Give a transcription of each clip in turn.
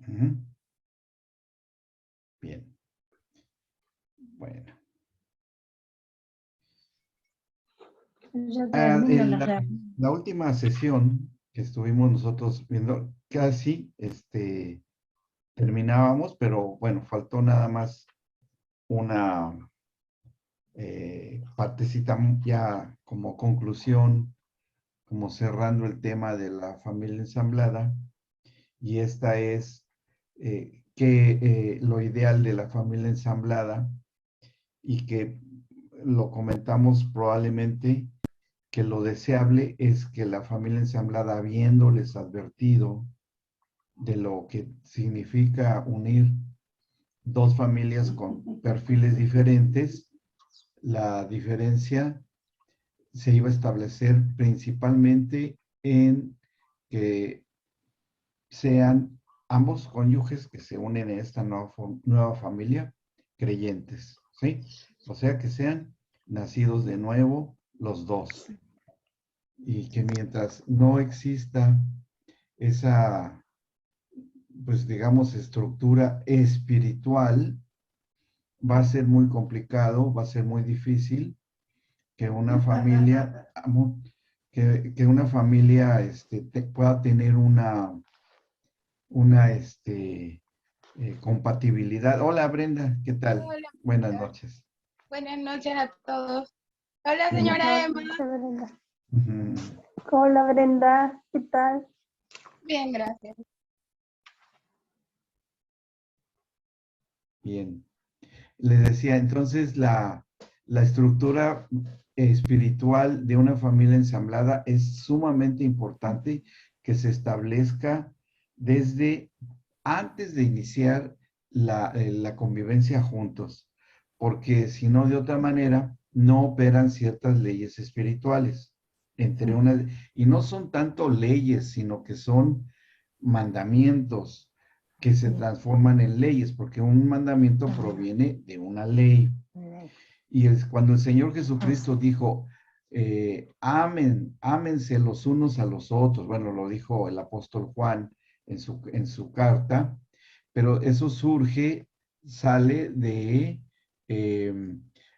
Ujú. Bien. Bueno. Ya termino En la la última sesión que estuvimos nosotros viendo, casi terminábamos, pero bueno, faltó nada más una partecita ya como conclusión, como cerrando el tema de la familia ensamblada, y esta es que lo ideal de la familia ensamblada, y que lo comentamos probablemente, que lo deseable es que la familia ensamblada, habiéndoles advertido de lo que significa unir dos familias con perfiles diferentes, la diferencia se iba a establecer principalmente en que sean ambos cónyuges que se unen en esta nueva familia creyentes, ¿sí? O sea, que sean nacidos de nuevo los dos. Y que mientras no exista esa, pues digamos, estructura espiritual, va a ser muy complicado, va a ser muy difícil que una familia, que una familia pueda tener una compatibilidad. Hola Brenda, ¿qué tal? Hola, Buenas noches. buenas noches a todos. Hola, Bien. señora Emma. Brenda. Ujú. Hola Brenda, ¿qué tal? Bien, gracias. Bien. Les decía, entonces la estructura espiritual de una familia ensamblada es sumamente importante que se establezca desde antes de iniciar la convivencia juntos, porque si no, de otra manera, no operan ciertas leyes espirituales. Y no son tanto leyes, sino que son mandamientos que se transforman en leyes, porque un mandamiento proviene de una ley. Y es cuando el Señor Jesucristo dijo, ámense los unos a los otros, bueno, lo dijo el apóstol Juan en su carta, pero eso sale de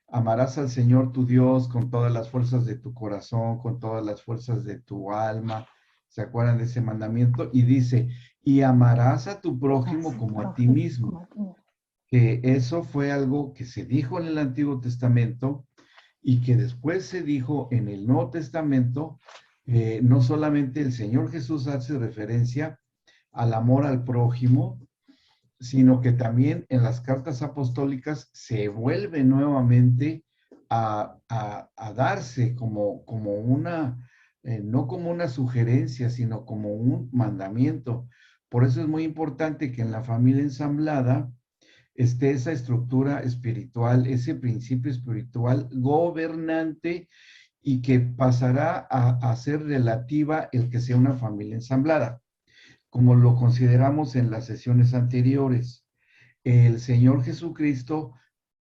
amarás al Señor tu Dios con todas las fuerzas de tu corazón, con todas las fuerzas de tu alma. ¿Se acuerdan de ese mandamiento? Y dice, y amarás a tu prójimo como a ti mismo. Que eso fue algo que se dijo en el Antiguo Testamento y que después se dijo en el Nuevo Testamento. No solamente el Señor Jesús hace referencia al amor al prójimo, sino que también en las cartas apostólicas se vuelve nuevamente a darse como una, no como una sugerencia, sino como un mandamiento. Por eso es muy importante que en la familia ensamblada esté esa estructura espiritual, ese principio espiritual gobernante, y que pasará a ser relativa el que sea una familia ensamblada, como lo consideramos en las sesiones anteriores. El Señor Jesucristo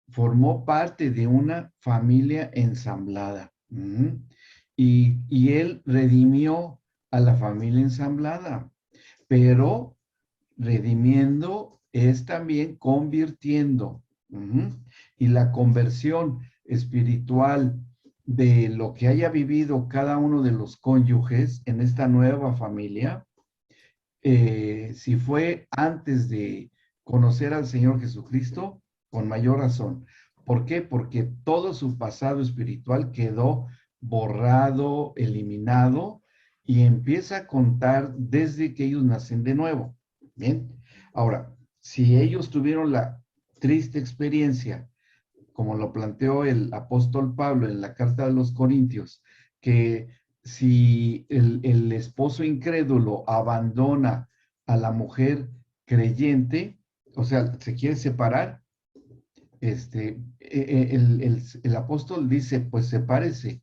formó parte de una familia ensamblada. Y Él redimió a la familia ensamblada, pero redimiendo es también convirtiendo. Y la conversión espiritual de lo que haya vivido cada uno de los cónyuges en esta nueva familia, si fue antes de conocer al Señor Jesucristo, con mayor razón. ¿Por qué? Porque todo su pasado espiritual quedó borrado, eliminado, y empieza a contar desde que ellos nacen de nuevo. Bien. Ahora, si ellos tuvieron la triste experiencia, como lo planteó el apóstol Pablo en la carta de los Corintios, que si el esposo incrédulo abandona a la mujer creyente, o sea, se quiere separar, el apóstol dice, pues sepárese,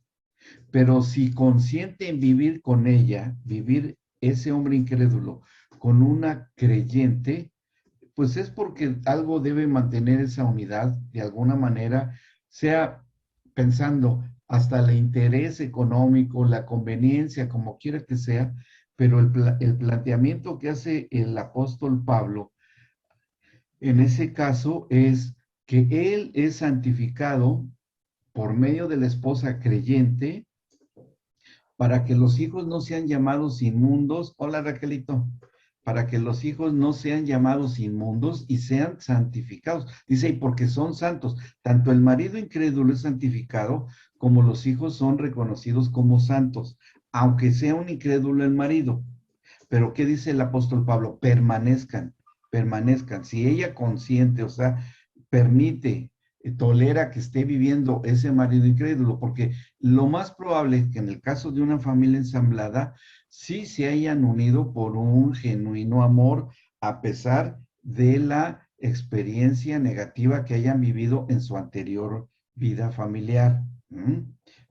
pero si consiente en vivir con ella, vivir ese hombre incrédulo con una creyente, pues es porque algo debe mantener esa unidad de alguna manera, sea pensando hasta el interés económico, la conveniencia, como quiera que sea, pero el planteamiento que hace el apóstol Pablo en ese caso es que él es santificado por medio de la esposa creyente para que los hijos no sean llamados inmundos. Hola, Raquelito. Para que los hijos no sean llamados inmundos y sean santificados. Dice, y porque son santos. Tanto el marido incrédulo es santificado como los hijos son reconocidos como santos, aunque sea un incrédulo el marido. Pero ¿qué dice el apóstol Pablo? Permanezcan, permanezcan. Si ella consciente, o sea, permite, tolera que esté viviendo ese marido incrédulo, porque lo más probable es que en el caso de una familia ensamblada, sí se hayan unido por un genuino amor, a pesar de la experiencia negativa que hayan vivido en su anterior vida familiar.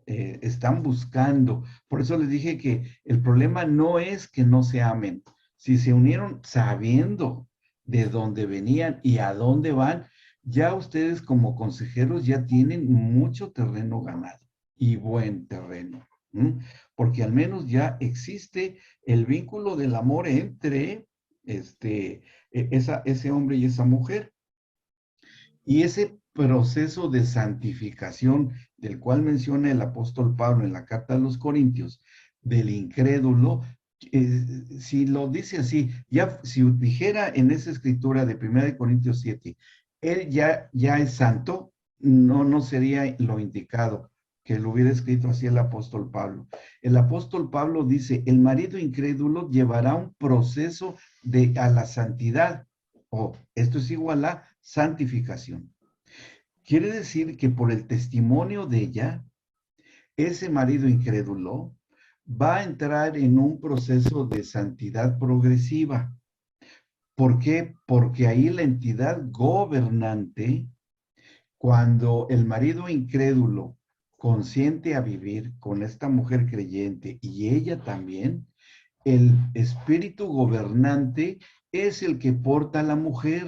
Están buscando. Por eso les dije que el problema no es que no se amen. Si se unieron sabiendo de dónde venían y a dónde van, ya ustedes como consejeros ya tienen mucho terreno ganado y buen terreno. Porque al menos ya existe el vínculo del amor entre ese hombre y esa mujer. Y ese proceso de santificación del cual menciona el apóstol Pablo en la carta a los Corintios, del incrédulo, si lo dice así, ya si dijera en esa escritura de 1 Corintios 7, él ya es santo, no sería lo indicado que lo hubiera escrito así el apóstol Pablo. El apóstol Pablo dice, el marido incrédulo llevará un proceso a la santidad, esto es igual a santificación. Quiere decir que por el testimonio de ella, ese marido incrédulo va a entrar en un proceso de santidad progresiva. ¿Por qué? Porque ahí la entidad gobernante, cuando el marido incrédulo consiente a vivir con esta mujer creyente y ella también, el espíritu gobernante es el que porta a la mujer.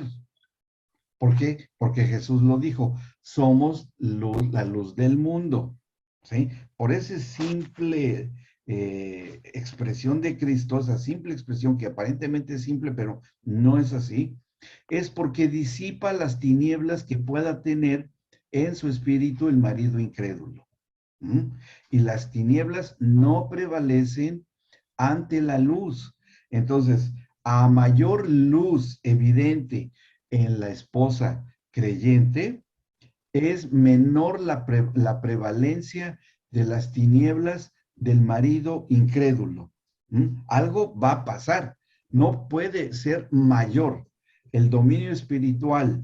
¿Por qué? Porque Jesús lo dijo, somos la luz del mundo, ¿sí? Por esa simple expresión de Cristo, esa simple expresión que aparentemente es simple, pero no es así, es porque disipa las tinieblas que pueda tener en su espíritu el marido incrédulo. Y las tinieblas no prevalecen ante la luz. Entonces, a mayor luz evidente en la esposa creyente, es menor la prevalencia de las tinieblas del marido incrédulo. Algo va a pasar. No puede ser mayor el dominio espiritual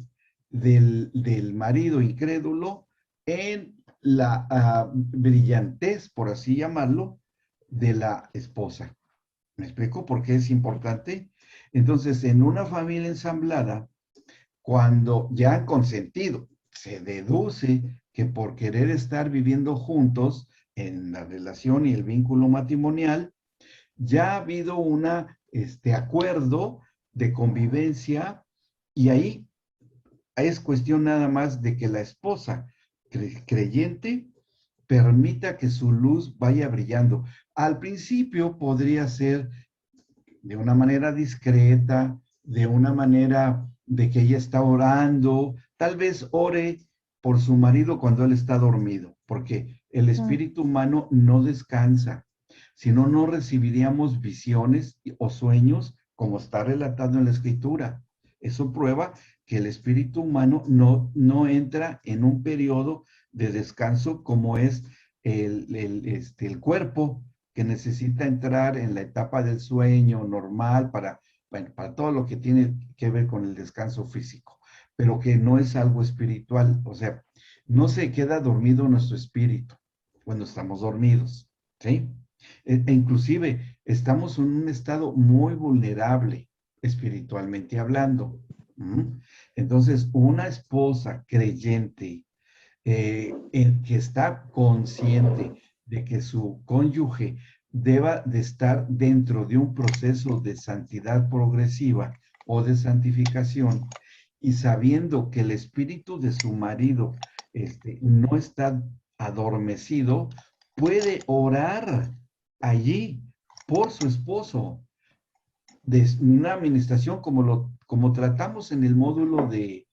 del marido incrédulo en la brillantez, por así llamarlo, de la esposa. ¿Me explico por qué es importante? Entonces, en una familia ensamblada, cuando ya han consentido, se deduce que por querer estar viviendo juntos en la relación y el vínculo matrimonial, ya ha habido un acuerdo de convivencia y ahí es cuestión nada más de que la esposa creyente permita que su luz vaya brillando. Al principio podría ser de una manera discreta, de una manera de que ella está orando, tal vez ore por su marido cuando él está dormido, porque el espíritu humano no descansa, si no, no recibiríamos visiones o sueños como está relatado en la escritura. Eso prueba que el espíritu humano no entra en un periodo de descanso como es el cuerpo, que necesita entrar en la etapa del sueño normal para todo lo que tiene que ver con el descanso físico, pero que no es algo espiritual. O sea, no se queda dormido nuestro espíritu cuando estamos dormidos, ¿sí? Inclusive estamos en un estado muy vulnerable espiritualmente hablando. Entonces, una esposa creyente que está consciente de que su cónyuge deba de estar dentro de un proceso de santidad progresiva o de santificación y sabiendo que el espíritu de su marido no está adormecido, puede orar allí por su esposo. De una administración como tratamos en el módulo de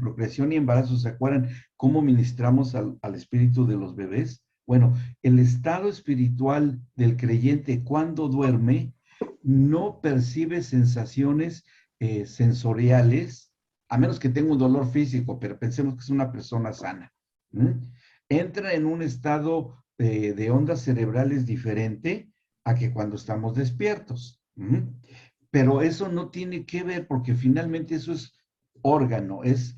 procreación y embarazo, ¿se acuerdan cómo ministramos al espíritu de los bebés? Bueno, el estado espiritual del creyente cuando duerme no percibe sensaciones sensoriales, a menos que tenga un dolor físico, pero pensemos que es una persona sana. Entra en un estado de ondas cerebrales diferente a que cuando estamos despiertos. Pero eso no tiene que ver porque finalmente eso es órgano, es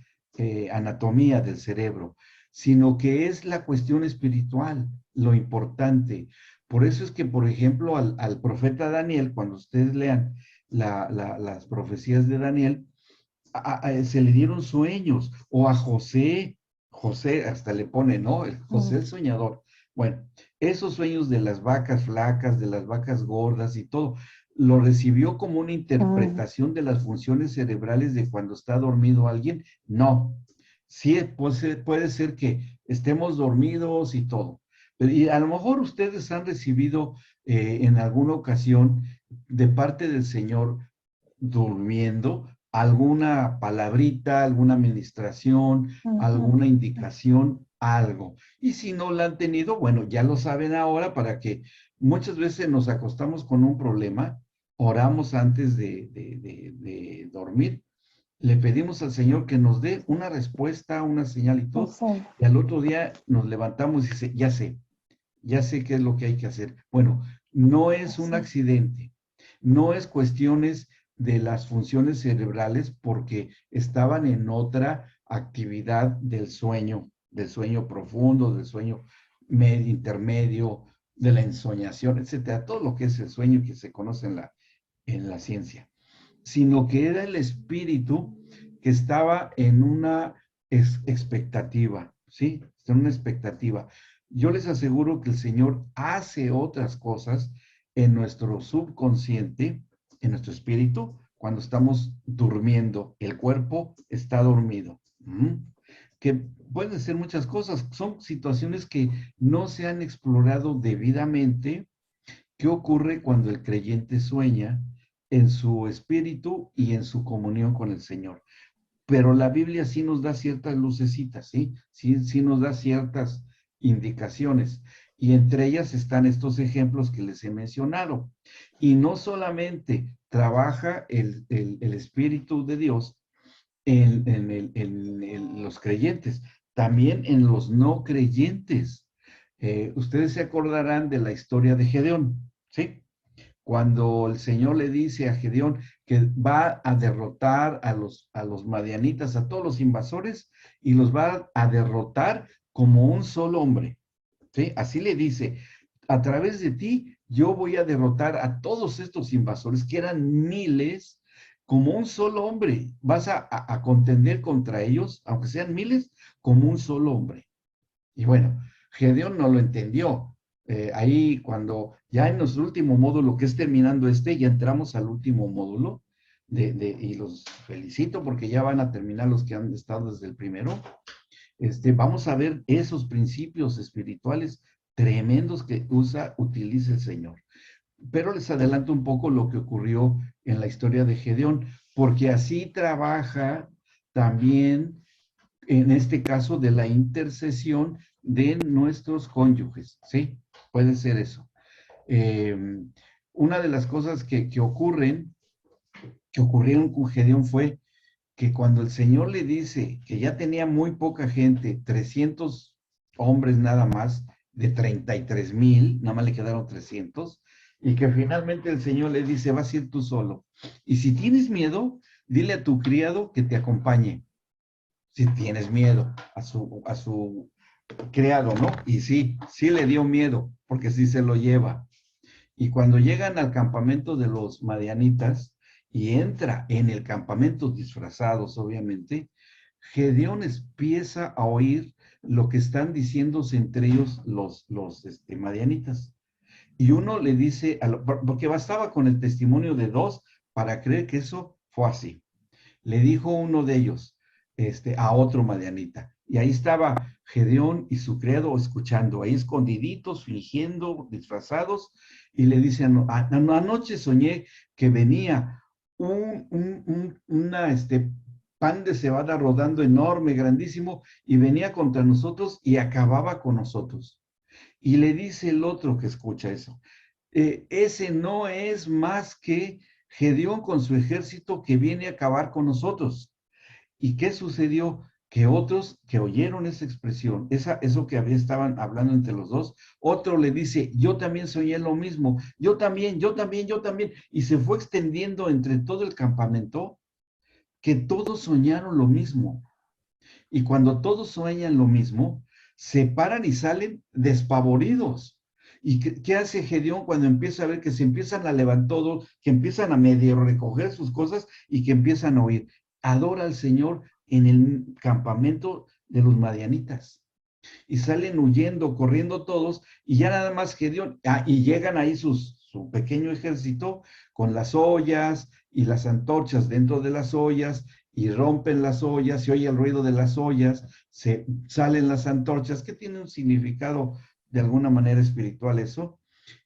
anatomía del cerebro, sino que es la cuestión espiritual, lo importante. Por eso es que, por ejemplo, al profeta Daniel, cuando ustedes lean las profecías de Daniel, se le dieron sueños, o a José, José hasta le pone, ¿no? José el soñador. Bueno, esos sueños de las vacas flacas, de las vacas gordas y todo, lo recibió como una interpretación de las funciones cerebrales de cuando está dormido alguien. No, sí puede ser que estemos dormidos y todo. Y a lo mejor ustedes han recibido en alguna ocasión de parte del Señor durmiendo alguna palabrita, alguna administración, alguna indicación, algo. Y si no la han tenido, bueno, ya lo saben ahora para que muchas veces nos acostamos con un problema, oramos antes de dormir, le pedimos al Señor que nos dé una respuesta, una señal y todo, y al otro día nos levantamos y dice, ya sé qué es lo que hay que hacer. Bueno, no es un accidente, no es cuestiones de las funciones cerebrales porque estaban en otra actividad del sueño profundo, del sueño intermedio, de la ensoñación, etcétera, todo lo que es el sueño que se conoce en la ciencia, sino que era el espíritu que estaba en una expectativa, ¿sí? En una expectativa. Yo les aseguro que el Señor hace otras cosas en nuestro subconsciente, en nuestro espíritu, cuando estamos durmiendo. El cuerpo está dormido. Que pueden ser muchas cosas. Son situaciones que no se han explorado debidamente. ¿Qué ocurre cuando el creyente sueña en su espíritu y en su comunión con el Señor? Pero la Biblia sí nos da ciertas lucecitas, ¿sí? Sí nos da ciertas indicaciones. Y entre ellas están estos ejemplos que les he mencionado. Y no solamente trabaja el Espíritu de Dios en los creyentes, también en los no creyentes. Ustedes se acordarán de la historia de Gedeón, ¿sí? Cuando el Señor le dice a Gedeón que va a derrotar a los madianitas, a todos los invasores, y los va a derrotar como un solo hombre, ¿sí? Así le dice, a través de ti yo voy a derrotar a todos estos invasores, que eran miles, como un solo hombre. Vas a contender contra ellos, aunque sean miles, como un solo hombre. Y bueno, Gedeón no lo entendió. Ahí cuando ya en nuestro último módulo, que es terminando ya entramos al último módulo, y los felicito porque ya van a terminar los que han estado desde el primero. Vamos a ver esos principios espirituales tremendos que utiliza el Señor. Pero les adelanto un poco lo que ocurrió en la historia de Gedeón, porque así trabaja también, en este caso, de la intercesión de nuestros cónyuges, ¿sí? Puede ser eso. Una de las cosas que ocurrieron con Gedeón fue que cuando el Señor le dice que ya tenía muy poca gente, 300 hombres nada más, de 33,000, nada más le quedaron 300, y que finalmente el Señor le dice, vas a ir tú solo. Y si tienes miedo, dile a tu criado que te acompañe. Si tienes miedo a su criado, ¿no? Y sí le dio miedo, porque sí se lo lleva. Y cuando llegan al campamento de los madianitas, y entra en el campamento disfrazados, obviamente, Gedeón empieza a oír lo que están diciéndose entre ellos los madianitas. Y uno le dice, porque bastaba con el testimonio de dos para creer que eso fue así. Le dijo uno de ellos a otro madianita, Y ahí estaba Gedeón y su criado escuchando, ahí escondiditos, fingiendo, disfrazados, y le dicen, anoche soñé que venía pan de cebada rodando enorme, grandísimo, y venía contra nosotros y acababa con nosotros. Y le dice el otro que escucha eso, ese no es más que Gedeón con su ejército que viene a acabar con nosotros. ¿Y qué sucedió? Que otros que oyeron esa expresión, eso que estaban hablando entre los dos, otro le dice, yo también soñé lo mismo, yo también, yo también, yo también, y se fue extendiendo entre todo el campamento, que todos soñaron lo mismo. Y cuando todos sueñan lo mismo, se paran y salen despavoridos. ¿Y qué hace Gedeón cuando empieza a ver que se empiezan a levantar todos, que empiezan a medio recoger sus cosas y que empiezan a oír? Adora al Señor en el campamento de los madianitas. Y salen huyendo, corriendo todos, y ya nada más Gedeón, y llegan ahí su pequeño ejército con las ollas y las antorchas dentro de las ollas, y rompen las ollas, se oye el ruido de las ollas, se salen las antorchas, que tiene un significado de alguna manera espiritual eso,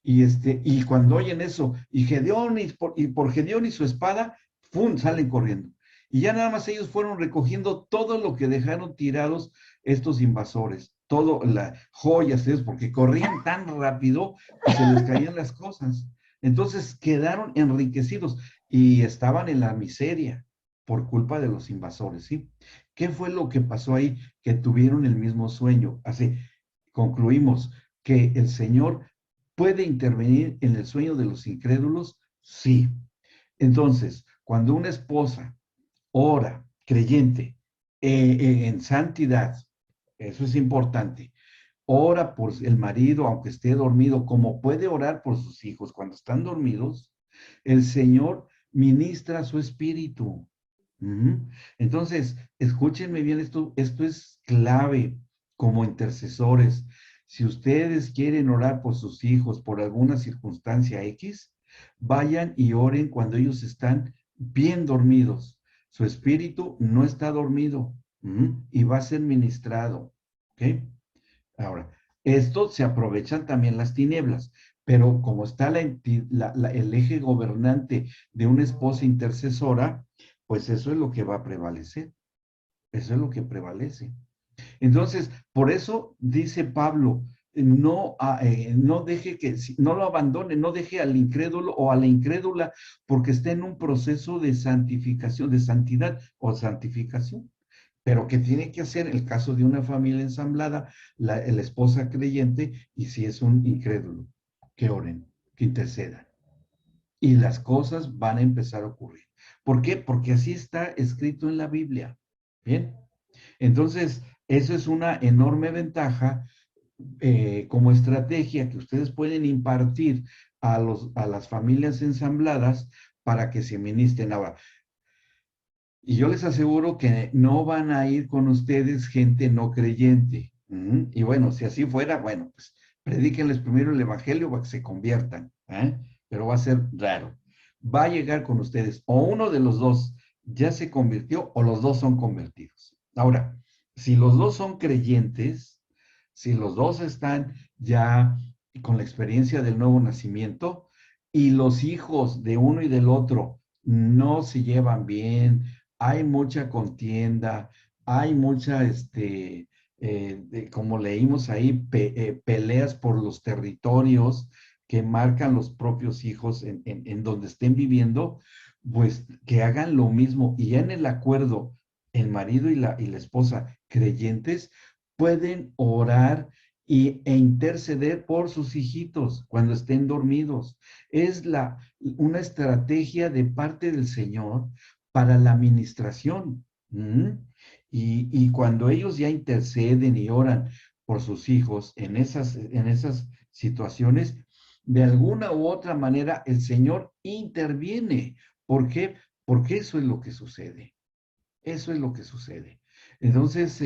y cuando oyen eso, y Gedeón, y por Gedeón y su espada, ¡pum!, salen corriendo. Y ya nada más ellos fueron recogiendo todo lo que dejaron tirados estos invasores, todo, las joyas, porque corrían tan rápido que se les caían las cosas. Entonces quedaron enriquecidos y estaban en la miseria por culpa de los invasores, ¿sí? ¿Qué fue lo que pasó ahí? Que tuvieron el mismo sueño. Así concluimos que el Señor puede intervenir en el sueño de los incrédulos, sí. Entonces, cuando una esposa ora, creyente, en santidad, eso es importante, ora por el marido, aunque esté dormido, como puede orar por sus hijos cuando están dormidos, el Señor ministra su espíritu. Entonces, escúchenme bien, esto es clave como intercesores. Si ustedes quieren orar por sus hijos por alguna circunstancia X, vayan y oren cuando ellos están bien dormidos. Su espíritu no está dormido y va a ser ministrado. ¿Ok? Ahora, esto se aprovechan también las tinieblas, pero como está el eje gobernante de una esposa intercesora, pues eso es lo que va a prevalecer. Eso es lo que prevalece. Entonces, por eso dice Pablo, no deje no lo abandone, no deje al incrédulo o a la incrédula porque está en un proceso de santificación, de santidad o santificación. Pero que tiene que hacer el caso de una familia ensamblada, la esposa creyente, y si es un incrédulo, que oren, que intercedan. Y las cosas van a empezar a ocurrir. ¿Por qué? Porque así está escrito en la Biblia. Bien. Entonces, eso es una enorme ventaja como estrategia que ustedes pueden impartir a las familias ensambladas para que se ministren. Ahora, y yo les aseguro que no van a ir con ustedes gente no creyente. Y bueno, si así fuera, bueno, pues predíquenles primero el evangelio para que se conviertan. Pero va a ser raro. Va a llegar con ustedes, o uno de los dos ya se convirtió, o los dos son convertidos. Ahora, si los dos son creyentes, si los dos están ya con la experiencia del nuevo nacimiento, y los hijos de uno y del otro no se llevan bien, hay mucha contienda, hay mucha, como leímos ahí, peleas por los territorios que marcan los propios hijos en donde estén viviendo, pues que hagan lo mismo. Y ya en el acuerdo, el marido y la esposa creyentes pueden orar e interceder por sus hijitos cuando estén dormidos. Es una estrategia de parte del Señor para la administración. Y cuando ellos ya interceden y oran por sus hijos en esas situaciones, de alguna u otra manera el Señor interviene. ¿Por qué? Porque eso es lo que sucede. Eso es lo que sucede. Entonces,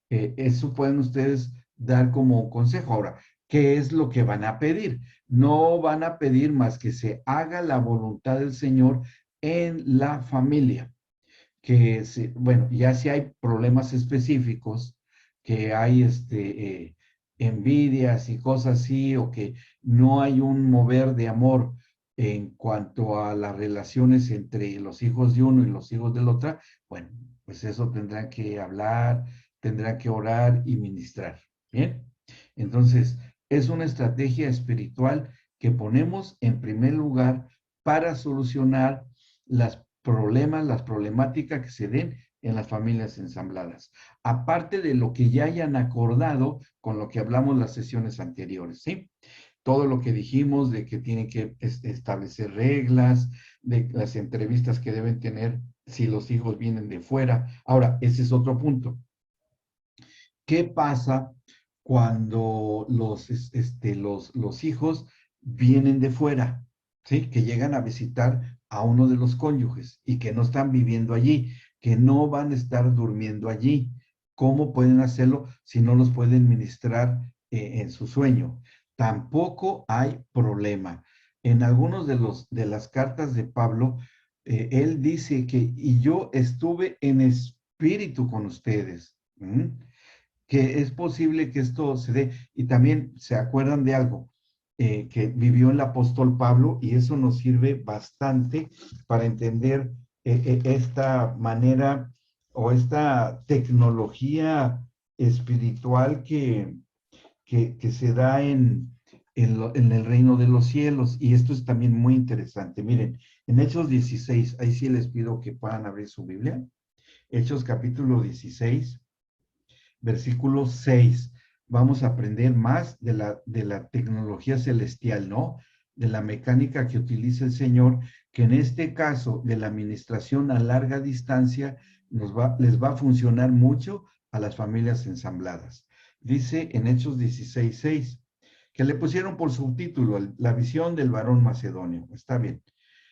eso pueden ustedes dar como consejo. Ahora, ¿qué es lo que van a pedir? No van a pedir más que se haga la voluntad del Señor en la familia. Bueno, ya si hay problemas específicos, que hay envidias y cosas así, o que no hay un mover de amor en cuanto a las relaciones entre los hijos de uno y los hijos del otro, bueno, pues eso tendrán que hablar, tendrán que orar y ministrar. Bien, entonces es una estrategia espiritual que ponemos en primer lugar para solucionar las problemas, las problemáticas que se den en las familias ensambladas, aparte de lo que ya hayan acordado con lo que hablamos las sesiones anteriores, ¿sí? Todo lo que dijimos de que tienen que establecer reglas, de las entrevistas que deben tener si los hijos vienen de fuera. Ahora, ese es otro punto. ¿Qué pasa cuando los hijos vienen de fuera? ¿Sí? Que llegan a visitar a uno de los cónyuges y que no están viviendo allí, que no van a estar durmiendo allí. ¿Cómo pueden hacerlo si no los pueden ministrar en su sueño? Tampoco hay problema. En algunos de las cartas de Pablo, él dice que, y yo estuve en espíritu con ustedes. Que es posible que esto se dé. Y también se acuerdan de algo que vivió el apóstol Pablo, y eso nos sirve bastante para entender esta manera o esta tecnología espiritual que se da en el reino de los cielos. Y esto es también muy interesante. Miren, en Hechos 16, ahí sí les pido que puedan abrir su Biblia. Hechos capítulo 16. Versículo 6. Vamos a aprender más de la tecnología celestial, ¿no? De la mecánica que utiliza el Señor, que en este caso de la administración a larga distancia les va a funcionar mucho a las familias ensambladas. Dice en Hechos 16:6, que le pusieron por subtítulo la visión del varón macedonio. Está bien.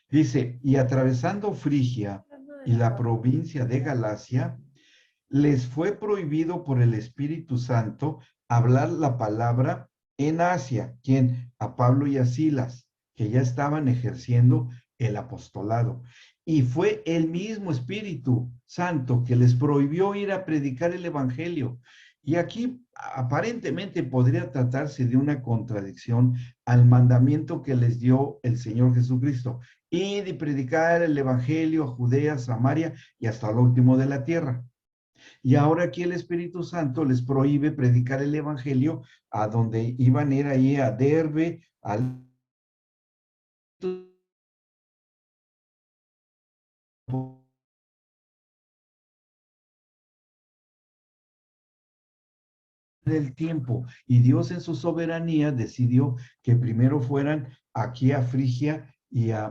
Dice, y atravesando Frigia y la provincia de Galacia, les fue prohibido por el Espíritu Santo hablar la palabra en Asia. ¿Quién? A Pablo y a Silas, que ya estaban ejerciendo el apostolado. Y fue el mismo Espíritu Santo que les prohibió ir a predicar el Evangelio. Y aquí aparentemente podría tratarse de una contradicción al mandamiento que les dio el Señor Jesucristo. Ir y predicar el Evangelio a Judea, Samaria y hasta lo último de la tierra. Y ahora aquí el Espíritu Santo les prohíbe predicar el Evangelio a donde iban a ir ahí a Derbe, al del tiempo. Y Dios en su soberanía decidió que primero fueran aquí a Frigia y a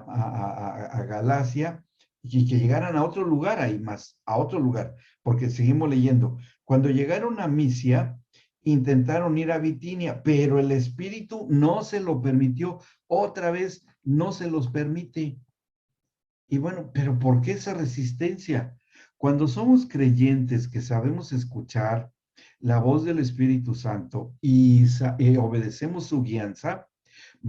Galacia, y que llegaran a otro lugar ahí más, a otro lugar, porque seguimos leyendo. Cuando llegaron a Misia, intentaron ir a Bitinia, pero el Espíritu no se lo permitió. Otra vez no se los permite. Y bueno, pero ¿por qué esa resistencia? Cuando somos creyentes que sabemos escuchar la voz del Espíritu Santo y obedecemos su guianza,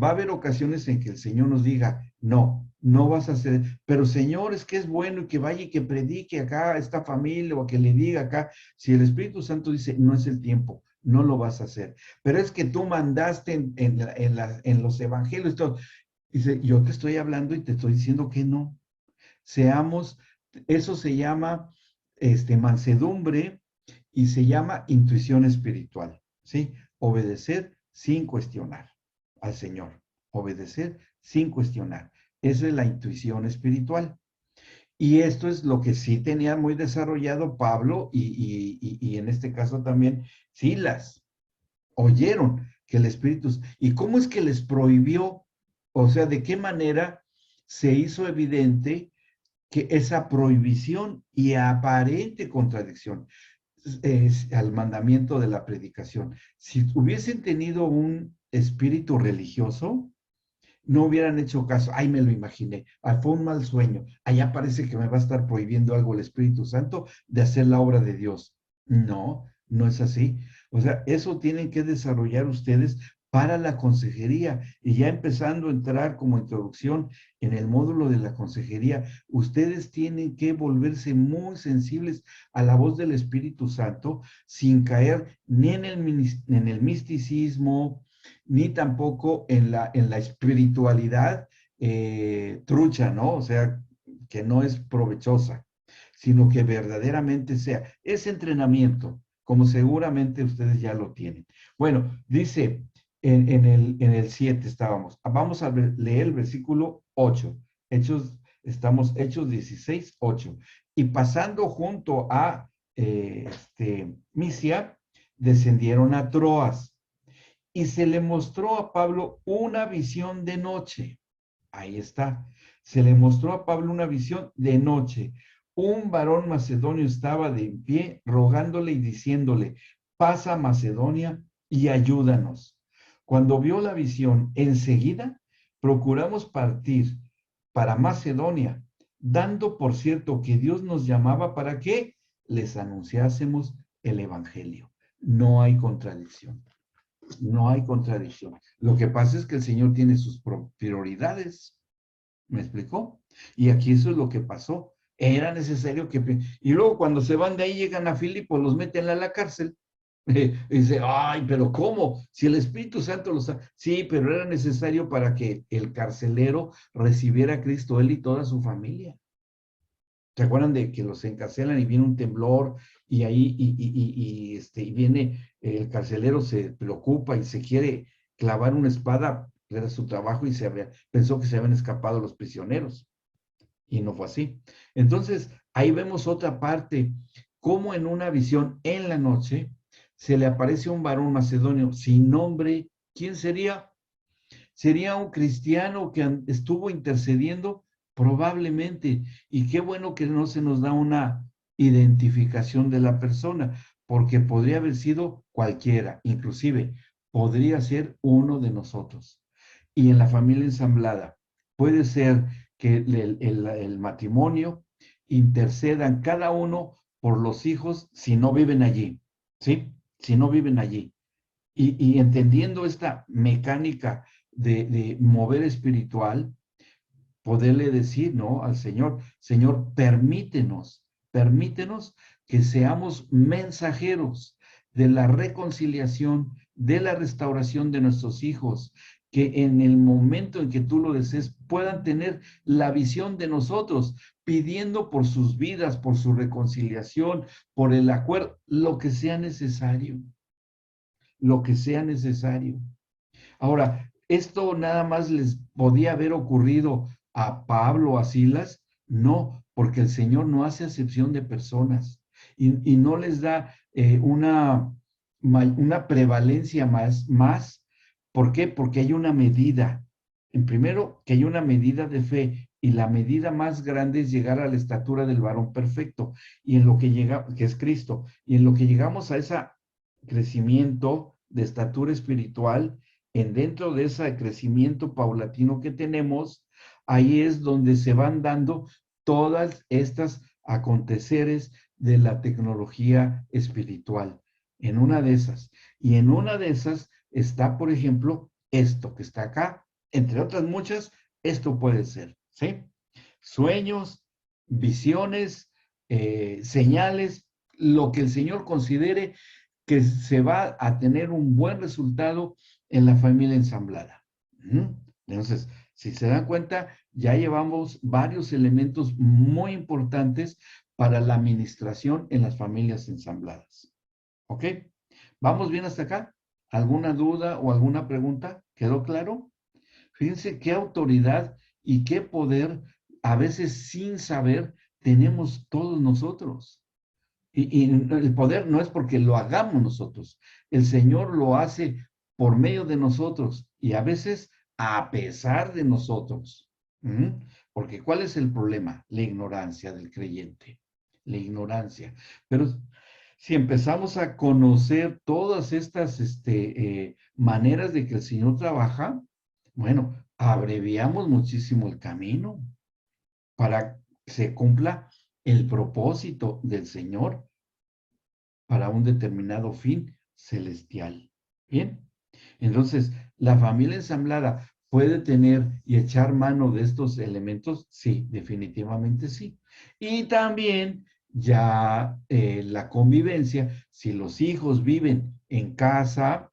va a haber ocasiones en que el Señor nos diga, no, no vas a hacer, pero Señor, es que es bueno y que vaya y que predique acá a esta familia o que le diga acá. Si el Espíritu Santo dice, no es el tiempo, no lo vas a hacer. Pero es que tú mandaste en los evangelios, todo. Dice, yo te estoy hablando y te estoy diciendo que no. Seamos, eso se llama mansedumbre y se llama intuición espiritual, ¿sí? Obedecer sin cuestionar al Señor, obedecer sin cuestionar. Esa es la intuición espiritual. Y esto es lo que sí tenía muy desarrollado Pablo y en este caso también Silas. Oyeron que el Espíritu... ¿Y cómo es que les prohibió? O sea, ¿de qué manera se hizo evidente que esa prohibición y aparente contradicción es al mandamiento de la predicación? Si hubiesen tenido un espíritu religioso, no hubieran hecho caso. Ay, me lo imaginé. Ay, fue un mal sueño. Allá parece que me va a estar prohibiendo algo el Espíritu Santo de hacer la obra de Dios. No, no es así. O sea, eso tienen que desarrollar ustedes para la consejería. Y ya empezando a entrar como introducción en el módulo de la consejería, ustedes tienen que volverse muy sensibles a la voz del Espíritu Santo sin caer ni en el misticismo, ni tampoco en la espiritualidad trucha, ¿no? O sea, que no es provechosa, sino que verdaderamente sea ese entrenamiento, como seguramente ustedes ya lo tienen. Bueno, dice en el 7 estábamos. Vamos a leer el versículo 8. Estamos Hechos 16, 8. Y pasando junto a Misia, descendieron a Troas. Y se le mostró a Pablo una visión de noche. Ahí está. Se le mostró a Pablo una visión de noche. Un varón macedonio estaba de pie rogándole y diciéndole, pasa a Macedonia y ayúdanos. Cuando vio la visión, enseguida procuramos partir para Macedonia, dando por cierto que Dios nos llamaba para que les anunciásemos el evangelio. No hay contradicción. No hay contradicción. Lo que pasa es que el Señor tiene sus prioridades. ¿Me explicó? Y aquí eso es lo que pasó. Era necesario que... Y luego cuando se van de ahí, llegan a Filipo, los meten a la cárcel. Y dice, ay, pero ¿cómo? Si el Espíritu Santo los... Sí, pero era necesario para que el carcelero recibiera a Cristo, él y toda su familia. ¿Se acuerdan de que los encarcelan y viene un temblor y ahí y viene el carcelero, se preocupa y se quiere clavar una espada, era su trabajo y pensó que se habían escapado los prisioneros y no fue así. Entonces, ahí vemos otra parte, como en una visión en la noche se le aparece un varón macedonio sin nombre. ¿Quién sería? Sería un cristiano que estuvo intercediendo probablemente. Y qué bueno que no se nos da una identificación de la persona, porque podría haber sido cualquiera, inclusive podría ser uno de nosotros. Y en la familia ensamblada, puede ser que el matrimonio intercedan cada uno por los hijos si no viven allí, ¿sí? Si no viven allí. Y entendiendo esta mecánica de mover espiritual, poderle decir, ¿no? Al Señor, Señor, permítenos que seamos mensajeros de la reconciliación, de la restauración de nuestros hijos, que en el momento en que tú lo desees puedan tener la visión de nosotros, pidiendo por sus vidas, por su reconciliación, por el acuerdo, lo que sea necesario. Lo que sea necesario. Ahora, ¿esto nada más les podía haber ocurrido a Pablo o a Silas? No, porque el Señor no hace acepción de personas y no les da una prevalencia más. ¿Por qué? Porque hay una medida. En primero, que hay una medida de fe y la medida más grande es llegar a la estatura del varón perfecto y en lo que llega, que es Cristo, y en lo que llegamos a ese crecimiento de estatura espiritual, dentro de ese crecimiento paulatino que tenemos, ahí es donde se van dando todas estas aconteceres de la tecnología espiritual. En una de esas. Y en una de esas está, por ejemplo, esto que está acá. Entre otras muchas, esto puede ser, ¿sí? Sueños, visiones, señales, lo que el Señor considere que se va a tener un buen resultado en la familia ensamblada. Entonces, si se dan cuenta, ya llevamos varios elementos muy importantes para la administración en las familias ensambladas. ¿Ok? ¿Vamos bien hasta acá? ¿Alguna duda o alguna pregunta? ¿Quedó claro? Fíjense qué autoridad y qué poder, a veces sin saber, tenemos todos nosotros. Y el poder no es porque lo hagamos nosotros. El Señor lo hace por medio de nosotros y a veces a pesar de nosotros. Porque ¿cuál es el problema? La ignorancia del creyente. La ignorancia. Pero si empezamos a conocer todas estas maneras de que el Señor trabaja, bueno, abreviamos muchísimo el camino para que se cumpla el propósito del Señor para un determinado fin celestial. Bien, Entonces, ¿la familia ensamblada puede tener y echar mano de estos elementos? Sí, definitivamente sí. Y también ya la convivencia, si los hijos viven en casa,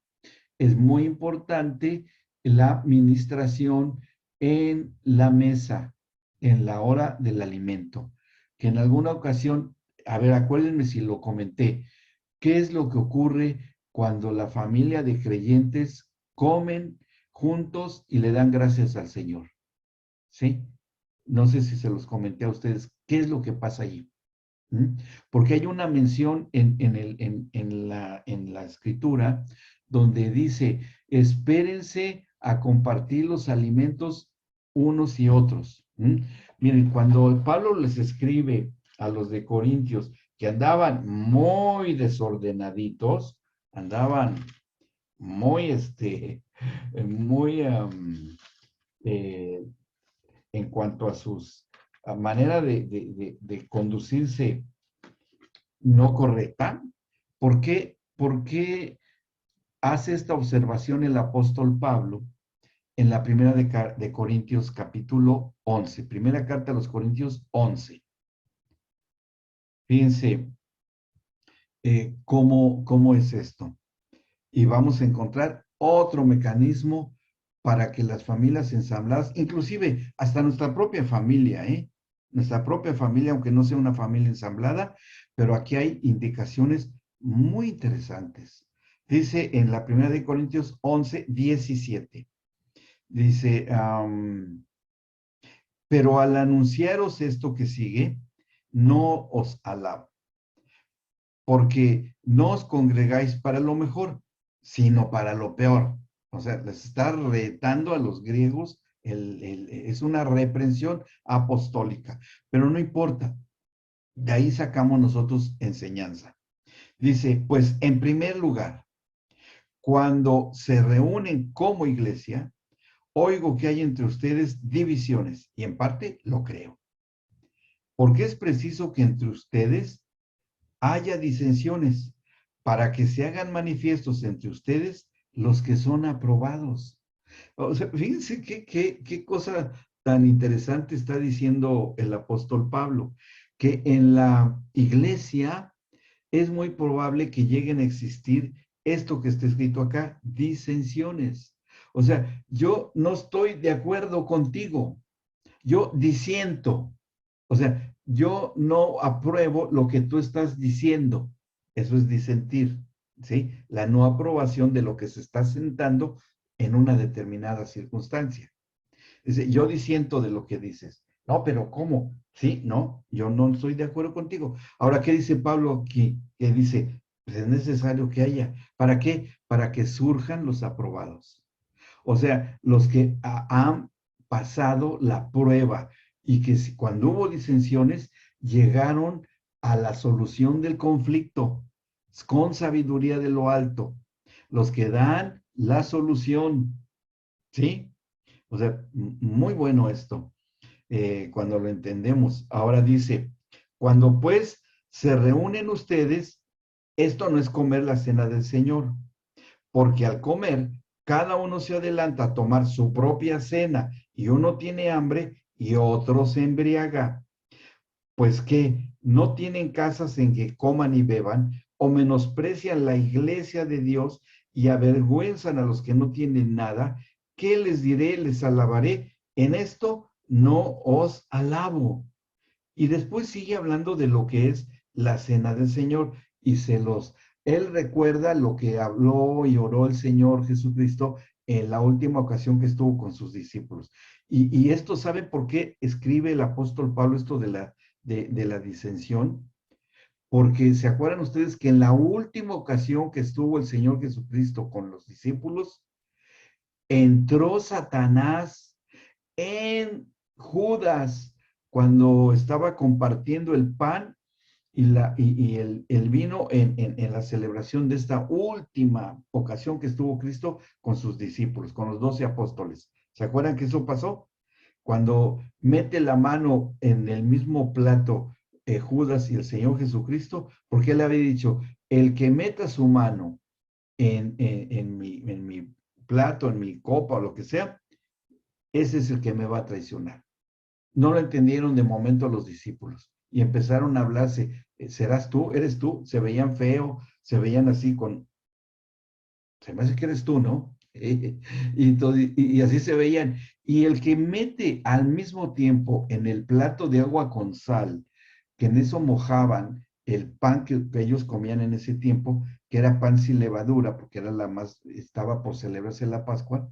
es muy importante la ministración en la mesa, en la hora del alimento, que en alguna ocasión, a ver, acuérdenme si lo comenté, ¿qué es lo que ocurre cuando la familia de creyentes comen juntos y le dan gracias al Señor? ¿Sí? No sé si se los comenté a ustedes, ¿qué es lo que pasa allí? ¿Mm? Porque hay una mención en la escritura donde dice, espérense a compartir los alimentos unos y otros. ¿Mm? Miren, cuando Pablo les escribe a los de Corintios que andaban muy desordenaditos, andaban muy, muy, eh, en cuanto a sus a manera de conducirse no correcta. ¿Por qué hace esta observación el apóstol Pablo en la primera de Corintios capítulo 11? Primera carta a los Corintios 11. Fíjense cómo es esto. Y vamos a encontrar otro mecanismo para que las familias ensambladas, inclusive hasta nuestra propia familia, nuestra propia familia, aunque no sea una familia ensamblada, pero aquí hay indicaciones muy interesantes. Dice en la primera de Corintios 11, 17, dice, pero al anunciaros esto que sigue, no os alabo, porque no os congregáis para lo mejor, sino para lo peor. O sea, les está retando a los griegos, es una reprensión apostólica, pero no importa, de ahí sacamos nosotros enseñanza. Dice, pues en primer lugar, cuando se reúnen como iglesia, oigo que hay entre ustedes divisiones, y en parte lo creo, porque es preciso que entre ustedes haya disensiones, para que se hagan manifiestos entre ustedes los que son aprobados. O sea, fíjense qué cosa tan interesante está diciendo el apóstol Pablo, que en la iglesia es muy probable que lleguen a existir esto que está escrito acá, disensiones. O sea, yo no estoy de acuerdo contigo, yo disiento. O sea, yo no apruebo lo que tú estás diciendo. Eso es disentir, ¿sí? La no aprobación de lo que se está sentando en una determinada circunstancia. Dice, yo disiento de lo que dices. No, pero ¿cómo? Sí, no, yo no estoy de acuerdo contigo. Ahora, ¿qué dice Pablo aquí? Que dice, pues es necesario que haya. ¿Para qué? Para que surjan los aprobados. O sea, los que han pasado la prueba y que cuando hubo disensiones llegaron a la solución del conflicto con sabiduría de lo alto. Los que dan la solución, ¿sí? O sea, muy bueno esto, cuando lo entendemos. Ahora dice, cuando pues se reúnen ustedes, esto no es comer la cena del Señor, porque al comer, cada uno se adelanta a tomar su propia cena y uno tiene hambre y otro se embriaga. Pues que no tienen casas en que coman y beban o menosprecian la iglesia de Dios y avergüenzan a los que no tienen nada. ¿Qué les diré? Les alabaré. En esto no os alabo. Y después sigue hablando de lo que es la cena del Señor y él recuerda lo que habló y oró el Señor Jesucristo en la última ocasión que estuvo con sus discípulos. Y esto, ¿sabe por qué escribe el apóstol Pablo esto de la disensión? Porque se acuerdan ustedes que en la última ocasión que estuvo el Señor Jesucristo con los discípulos, entró Satanás en Judas cuando estaba compartiendo el pan y el vino en la celebración de esta última ocasión que estuvo Cristo con sus discípulos, con los 12 apóstoles. ¿Se acuerdan que eso pasó? Cuando mete la mano en el mismo plato Judas y el Señor Jesucristo, porque él había dicho, el que meta su mano en mi plato, en mi copa o lo que sea, ese es el que me va a traicionar. No lo entendieron de momento los discípulos y empezaron a hablarse, ¿serás tú? ¿Eres tú? Se veían feo, se veían así se me hace que eres tú, ¿no? Y así se veían. Y el que mete al mismo tiempo en el plato de agua con sal, que en eso mojaban el pan que ellos comían en ese tiempo, que era pan sin levadura, porque era estaba por celebrarse la Pascua,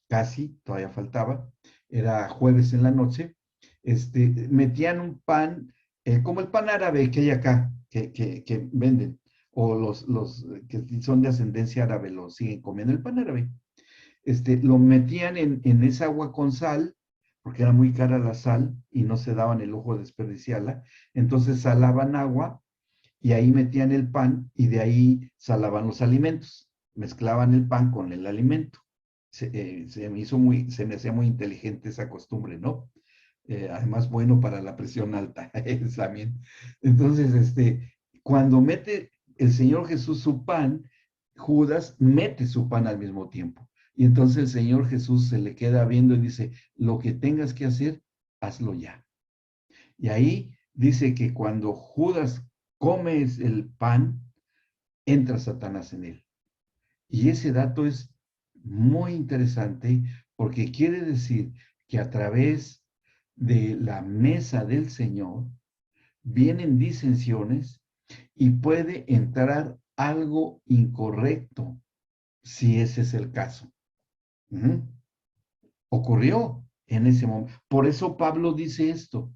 casi, todavía faltaba, era jueves en la noche, metían un pan, como el pan árabe que hay acá, que venden, o los que son de ascendencia árabe lo siguen comiendo, el pan árabe. Lo metían en esa agua con sal, porque era muy cara la sal y no se daban el lujo de desperdiciarla, entonces salaban agua y ahí metían el pan y de ahí salaban los alimentos, mezclaban el pan con el alimento. Se me hacía muy inteligente esa costumbre, ¿no? Además, bueno para la presión alta, también. Entonces, cuando mete el Señor Jesús su pan, Judas mete su pan al mismo tiempo. Y entonces el Señor Jesús se le queda viendo y dice, lo que tengas que hacer, hazlo ya. Y ahí dice que cuando Judas come el pan, entra Satanás en él. Y ese dato es muy interesante porque quiere decir que a través de la mesa del Señor vienen disensiones y puede entrar algo incorrecto si ese es el caso. Ocurrió en ese momento. Por eso Pablo dice esto,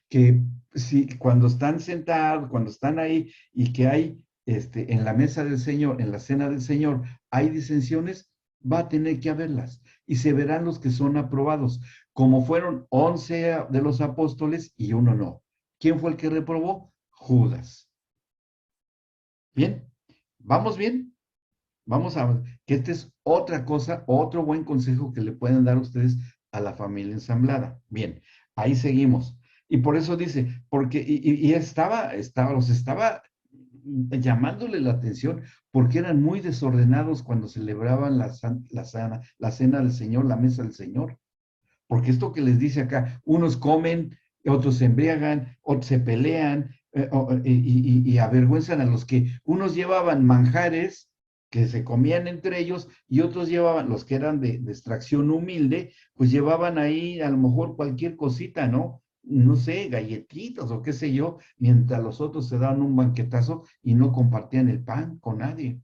que si cuando están sentados, cuando están ahí y que hay en la mesa del Señor, en la cena del Señor, hay disensiones, va a tener que haberlas y se verán los que son aprobados, como fueron 11 de los apóstoles y uno no. ¿Quién fue el que reprobó? Judas. Bien, ¿vamos bien? Vamos a ver que esta es otra cosa, otro buen consejo que le pueden dar ustedes a la familia ensamblada. Bien, ahí seguimos. Y por eso dice, porque, los estaba llamándole la atención porque eran muy desordenados cuando celebraban la cena del Señor, la mesa del Señor. Porque esto que les dice acá, unos comen, otros se embriagan, otros se pelean y avergüenzan a los que unos llevaban manjares que se comían entre ellos y otros llevaban, los que eran de extracción humilde, pues llevaban ahí a lo mejor cualquier cosita, ¿no? No sé, galletitas o qué sé yo, mientras los otros se daban un banquetazo y no compartían el pan con nadie.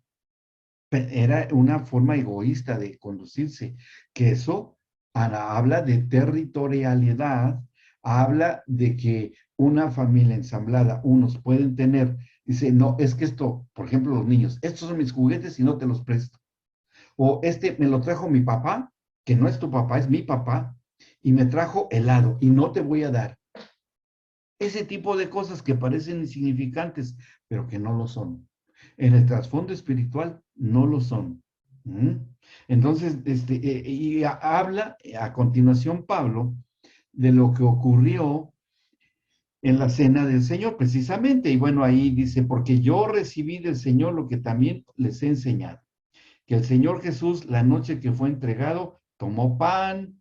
Era una forma egoísta de conducirse, que eso habla de territorialidad, habla de que una familia ensamblada, unos pueden tener, dice, no, es que esto, por ejemplo, los niños, estos son mis juguetes y no te los presto. O me lo trajo mi papá, que no es tu papá, es mi papá, y me trajo helado y no te voy a dar. Ese tipo de cosas que parecen insignificantes, pero que no lo son. En el trasfondo espiritual no lo son. Entonces, habla a continuación Pablo de lo que ocurrió en la cena del Señor, precisamente. Y bueno, ahí dice, porque yo recibí del Señor lo que también les he enseñado, que el Señor Jesús, la noche que fue entregado, tomó pan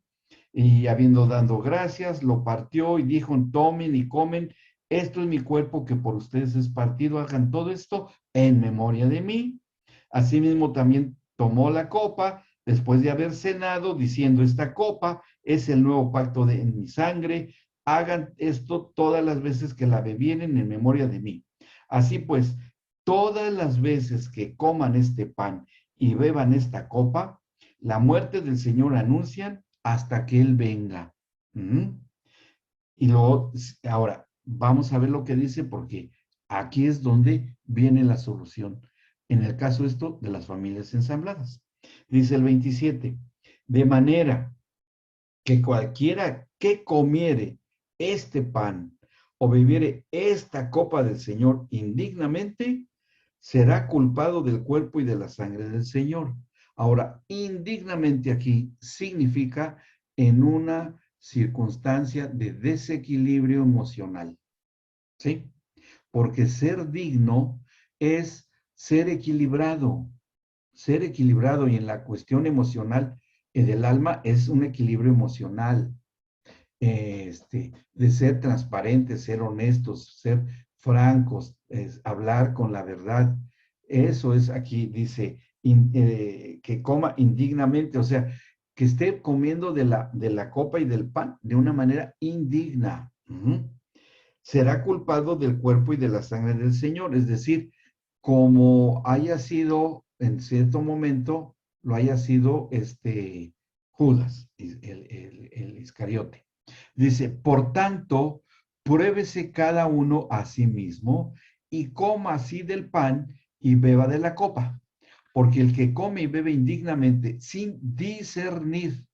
y habiendo dado gracias, lo partió y dijo, tomen y comen, esto es mi cuerpo que por ustedes es partido, hagan todo esto en memoria de mí. Asimismo también tomó la copa después de haber cenado, diciendo, esta copa es el nuevo pacto en mi sangre, hagan esto todas las veces que la bebieren en memoria de mí. Así pues, todas las veces que coman este pan y beban esta copa, la muerte del Señor anuncian hasta que Él venga. Y luego, ahora, vamos a ver lo que dice porque aquí es donde viene la solución. En el caso esto de las familias ensambladas. Dice el 27, de manera que cualquiera que comiere este pan o bebiere esta copa del Señor indignamente, será culpado del cuerpo y de la sangre del Señor. Ahora, indignamente aquí significa en una circunstancia de desequilibrio emocional, ¿sí? Porque ser digno es ser equilibrado, ser equilibrado y en la cuestión emocional del alma es un equilibrio emocional, de ser transparentes, ser honestos, ser francos, hablar con la verdad. Eso es aquí, dice, que coma indignamente, o sea, que esté comiendo de la copa y del pan de una manera indigna. Será culpado del cuerpo y de la sangre del Señor, es decir, como haya sido en cierto momento, lo haya sido Judas, el Iscariote. Dice, por tanto, pruébese cada uno a sí mismo y coma así del pan y beba de la copa, porque el que come y bebe indignamente sin discernir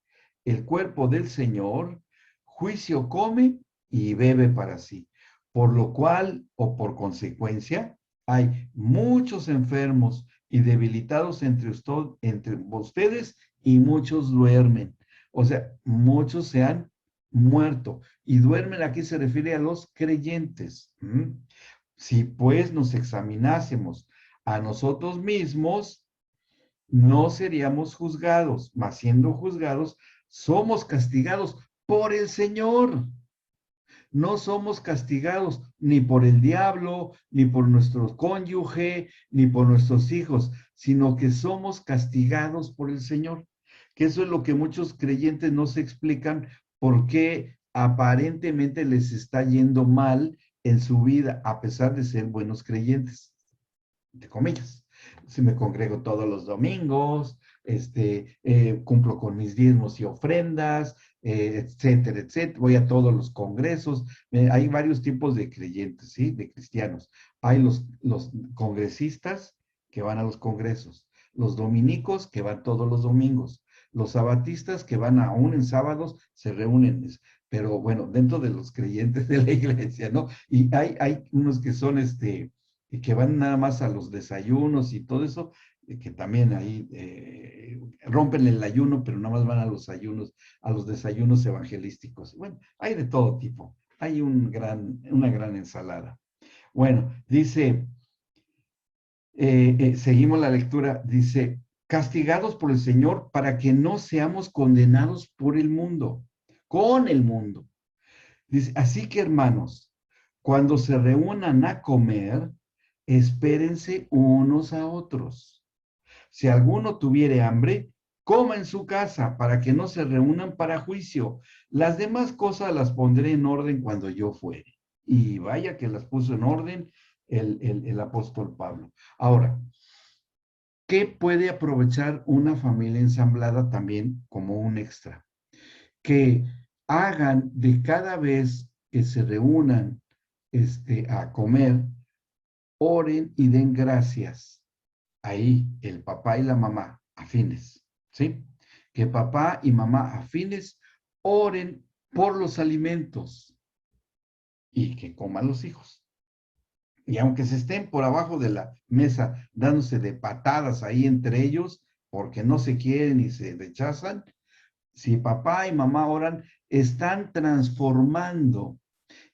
el cuerpo del Señor, juicio come y bebe para sí, por lo cual o por consecuencia hay muchos enfermos y debilitados entre ustedes y muchos duermen. O sea, muchos se han muerto y duermen, aquí se refiere a los creyentes. Si pues nos examinásemos a nosotros mismos, no seríamos juzgados, mas siendo juzgados, somos castigados por el Señor. No somos castigados ni por el diablo, ni por nuestro cónyuge, ni por nuestros hijos, sino que somos castigados por el Señor. Que eso es lo que muchos creyentes no se explican, por qué aparentemente les está yendo mal en su vida, a pesar de ser buenos creyentes, de comillas. Si me congrego todos los domingos, cumplo con mis diezmos y ofrendas, etcétera, etcétera. Voy a todos los congresos. Hay varios tipos de creyentes, ¿sí? De cristianos. Hay los congresistas que van a los congresos, los dominicos que van todos los domingos, los sabatistas que van aún en sábados, se reúnen, pero bueno, dentro de los creyentes de la iglesia, ¿no? Y hay unos que son, y que van nada más a los desayunos y todo eso, que también ahí rompen el ayuno, pero nada más van a los desayunos evangelísticos. Bueno, hay de todo tipo, hay una gran ensalada. Bueno, dice, seguimos la lectura, dice, castigados por el Señor para que no seamos condenados por el mundo, con el mundo. Dice, así que hermanos, cuando se reúnan a comer, espérense unos a otros. Si alguno tuviere hambre, coma en su casa para que no se reúnan para juicio. Las demás cosas las pondré en orden cuando yo fuere. Y vaya que las puso en orden el apóstol Pablo. Ahora, ¿qué puede aprovechar una familia ensamblada también como un extra? Que hagan de cada vez que se reúnan a comer, oren y den gracias. Ahí el papá y la mamá afines, ¿sí? Que papá y mamá afines oren por los alimentos y que coman los hijos. Y aunque se estén por abajo de la mesa dándose de patadas ahí entre ellos porque no se quieren y se rechazan, si papá y mamá oran, están transformando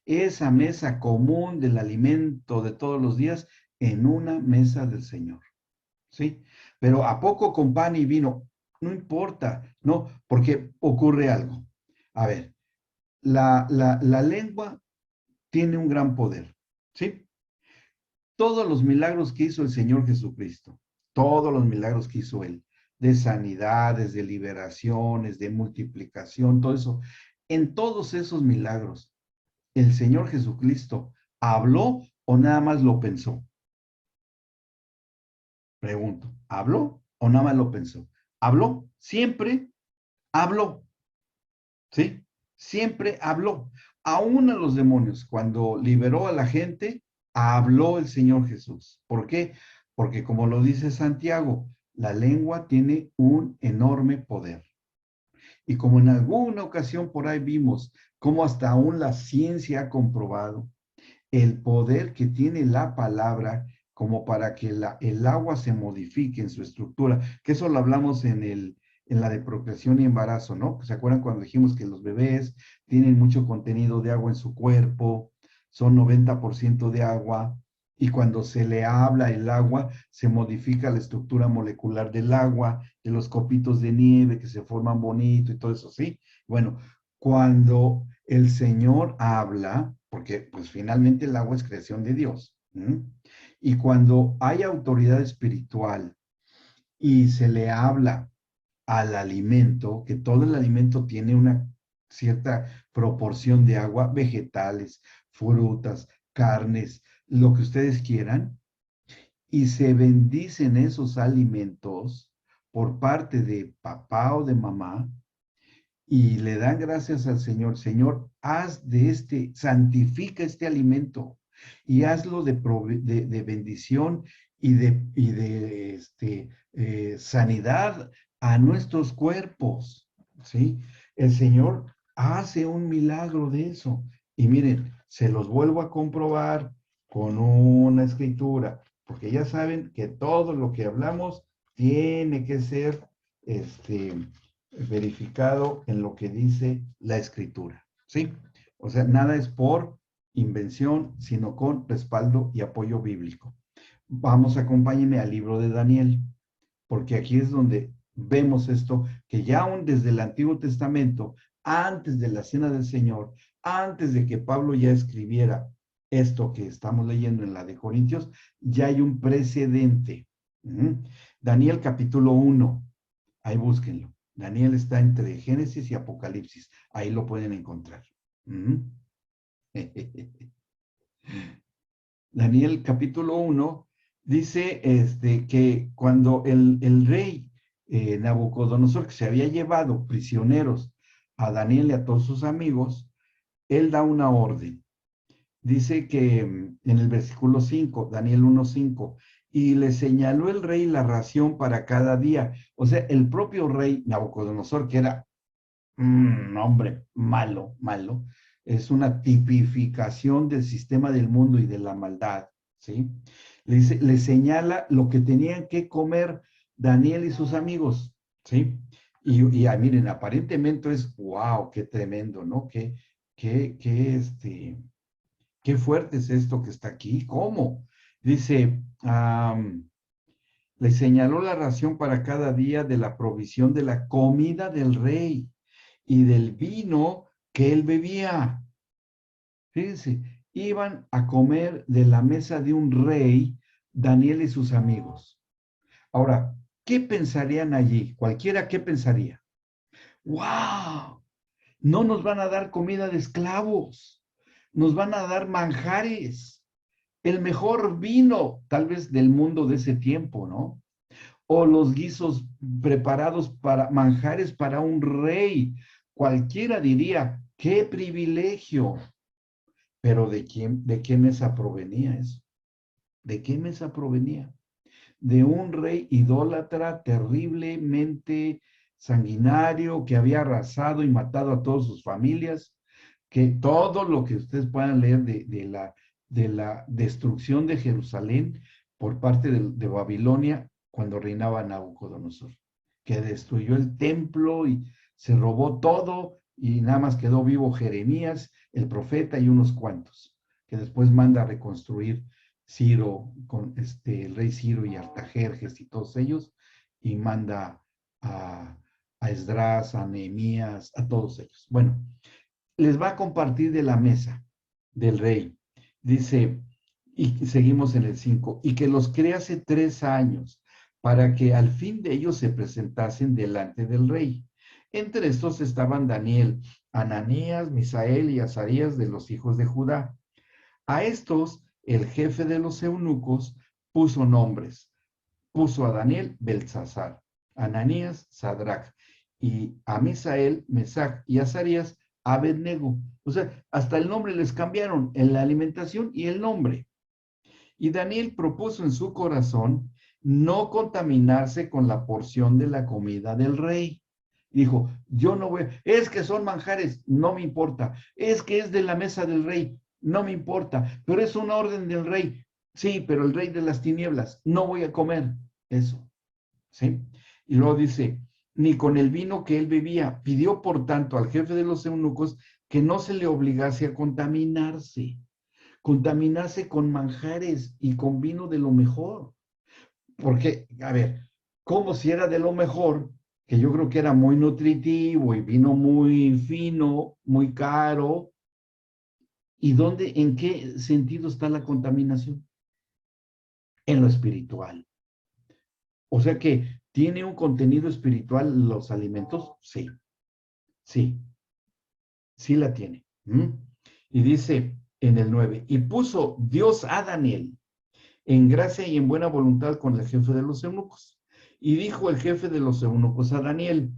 esa mesa común del alimento de todos los días en una mesa del Señor. ¿Sí? Pero ¿a poco con pan y vino? No importa, ¿no? Porque ocurre algo. A ver, la lengua tiene un gran poder, ¿sí? Todos los milagros que hizo el Señor Jesucristo, todos los milagros que hizo Él, de sanidades, de liberaciones, de multiplicación, todo eso, en todos esos milagros, ¿el Señor Jesucristo habló o nada más lo pensó? Pregunto, ¿habló o nada más lo pensó? ¿Habló? Siempre habló, ¿sí? Siempre habló. Aún a los demonios, cuando liberó a la gente, habló el Señor Jesús. ¿Por qué? Porque como lo dice Santiago, la lengua tiene un enorme poder. Y como en alguna ocasión por ahí vimos cómo hasta aún la ciencia ha comprobado el poder que tiene la palabra como para que el agua se modifique en su estructura, que eso lo hablamos en la de procreación y embarazo, ¿no? ¿Se acuerdan cuando dijimos que los bebés tienen mucho contenido de agua en su cuerpo, son 90% de agua, Y cuando se le habla el agua, se modifica la estructura molecular del agua, de los copitos de nieve que se forman bonito y todo eso, ¿sí? Bueno, cuando el Señor habla, porque pues finalmente el agua es creación de Dios, ¿m? Y cuando hay autoridad espiritual y se le habla al alimento, que todo el alimento tiene una cierta proporción de agua, vegetales, frutas, carnes, lo que ustedes quieran, y se bendicen esos alimentos por parte de papá o de mamá, y le dan gracias al Señor. Señor, haz de santifica este alimento y hazlo de bendición y de sanidad a nuestros cuerpos, ¿sí? El Señor hace un milagro de eso. Y miren, se los vuelvo a comprobar con una escritura, porque ya saben que todo lo que hablamos tiene que ser, verificado en lo que dice la escritura, ¿sí? O sea, nada es por invención, sino con respaldo y apoyo bíblico. Vamos, acompáñenme al libro de Daniel, porque aquí es donde vemos esto, que ya aún desde el Antiguo Testamento, antes de la Cena del Señor, antes de que Pablo ya escribiera esto que estamos leyendo en la de Corintios, ya hay un precedente. Daniel capítulo 1, ahí búsquenlo. Daniel está entre Génesis y Apocalipsis. Ahí lo pueden encontrar. Daniel capítulo 1 dice que cuando el rey Nabucodonosor, que se había llevado prisioneros a Daniel y a todos sus amigos, él da una orden. Dice que en el versículo 5, Daniel 1:5, y le señaló el rey la ración para cada día. O sea, el propio rey Nabucodonosor, que era un hombre malo, es una tipificación del sistema del mundo y de la maldad, ¿sí? Le señala lo que tenían que comer Daniel y sus amigos, ¿sí? Y miren, aparentemente es, wow, qué tremendo, ¿no? Qué fuerte es esto que está aquí. ¿Cómo? Dice, le señaló la ración para cada día de la provisión de la comida del rey y del vino que él bebía. Fíjense, iban a comer de la mesa de un rey, Daniel y sus amigos. Ahora, ¿qué pensarían allí? Cualquiera, ¿qué pensaría? ¡Wow! No nos van a dar comida de esclavos, nos van a dar manjares, el mejor vino, tal vez del mundo de ese tiempo, ¿no? O los guisos preparados para manjares para un rey. Cualquiera diría, qué privilegio. Pero ¿de qué mesa provenía eso? ¿De qué mesa provenía? De un rey idólatra terriblemente sanguinario que había arrasado y matado a todas sus familias, que todo lo que ustedes puedan leer de la destrucción de Jerusalén por parte de Babilonia cuando reinaba Nabucodonosor, que destruyó el templo y se robó todo y nada más quedó vivo Jeremías, el profeta y unos cuantos, que después manda a reconstruir Ciro, con el rey Ciro y Artajerjes y todos ellos, y manda a Esdras, a Nehemías, a todos ellos. Bueno, les va a compartir de la mesa del rey. Dice, y seguimos en el 5, y que los creé hace 3 años, para que al fin de ellos se presentasen delante del rey. Entre estos estaban Daniel, Ananías, Misael y Azarías de los hijos de Judá. A estos, el jefe de los eunucos puso nombres. Puso a Daniel Beltsasar, a Ananías Sadrach, y a Misael, Mesac y Azarías Abednego. O sea, hasta el nombre les cambiaron, en la alimentación y el nombre. Y Daniel propuso en su corazón no contaminarse con la porción de la comida del rey. Dijo, yo no voy, es que son manjares, no me importa, es que es de la mesa del rey, no me importa, pero es una orden del rey, sí, pero el rey de las tinieblas, no voy a comer eso, ¿sí? Y luego dice, ni con el vino que él bebía, pidió por tanto al jefe de los eunucos que no se le obligase a contaminarse. contaminarse con manjares y con vino de lo mejor. Porque, a ver, como si era de lo mejor, que yo creo que era muy nutritivo y vino muy fino, muy caro. ¿Y dónde, en qué sentido está la contaminación? En lo espiritual. O sea que, ¿tiene un contenido espiritual los alimentos? Sí, sí, sí la tiene. Y dice en el 9, y puso Dios a Daniel en gracia y en buena voluntad con el jefe de los eunucos. Y dijo el jefe de los eunucos a Daniel,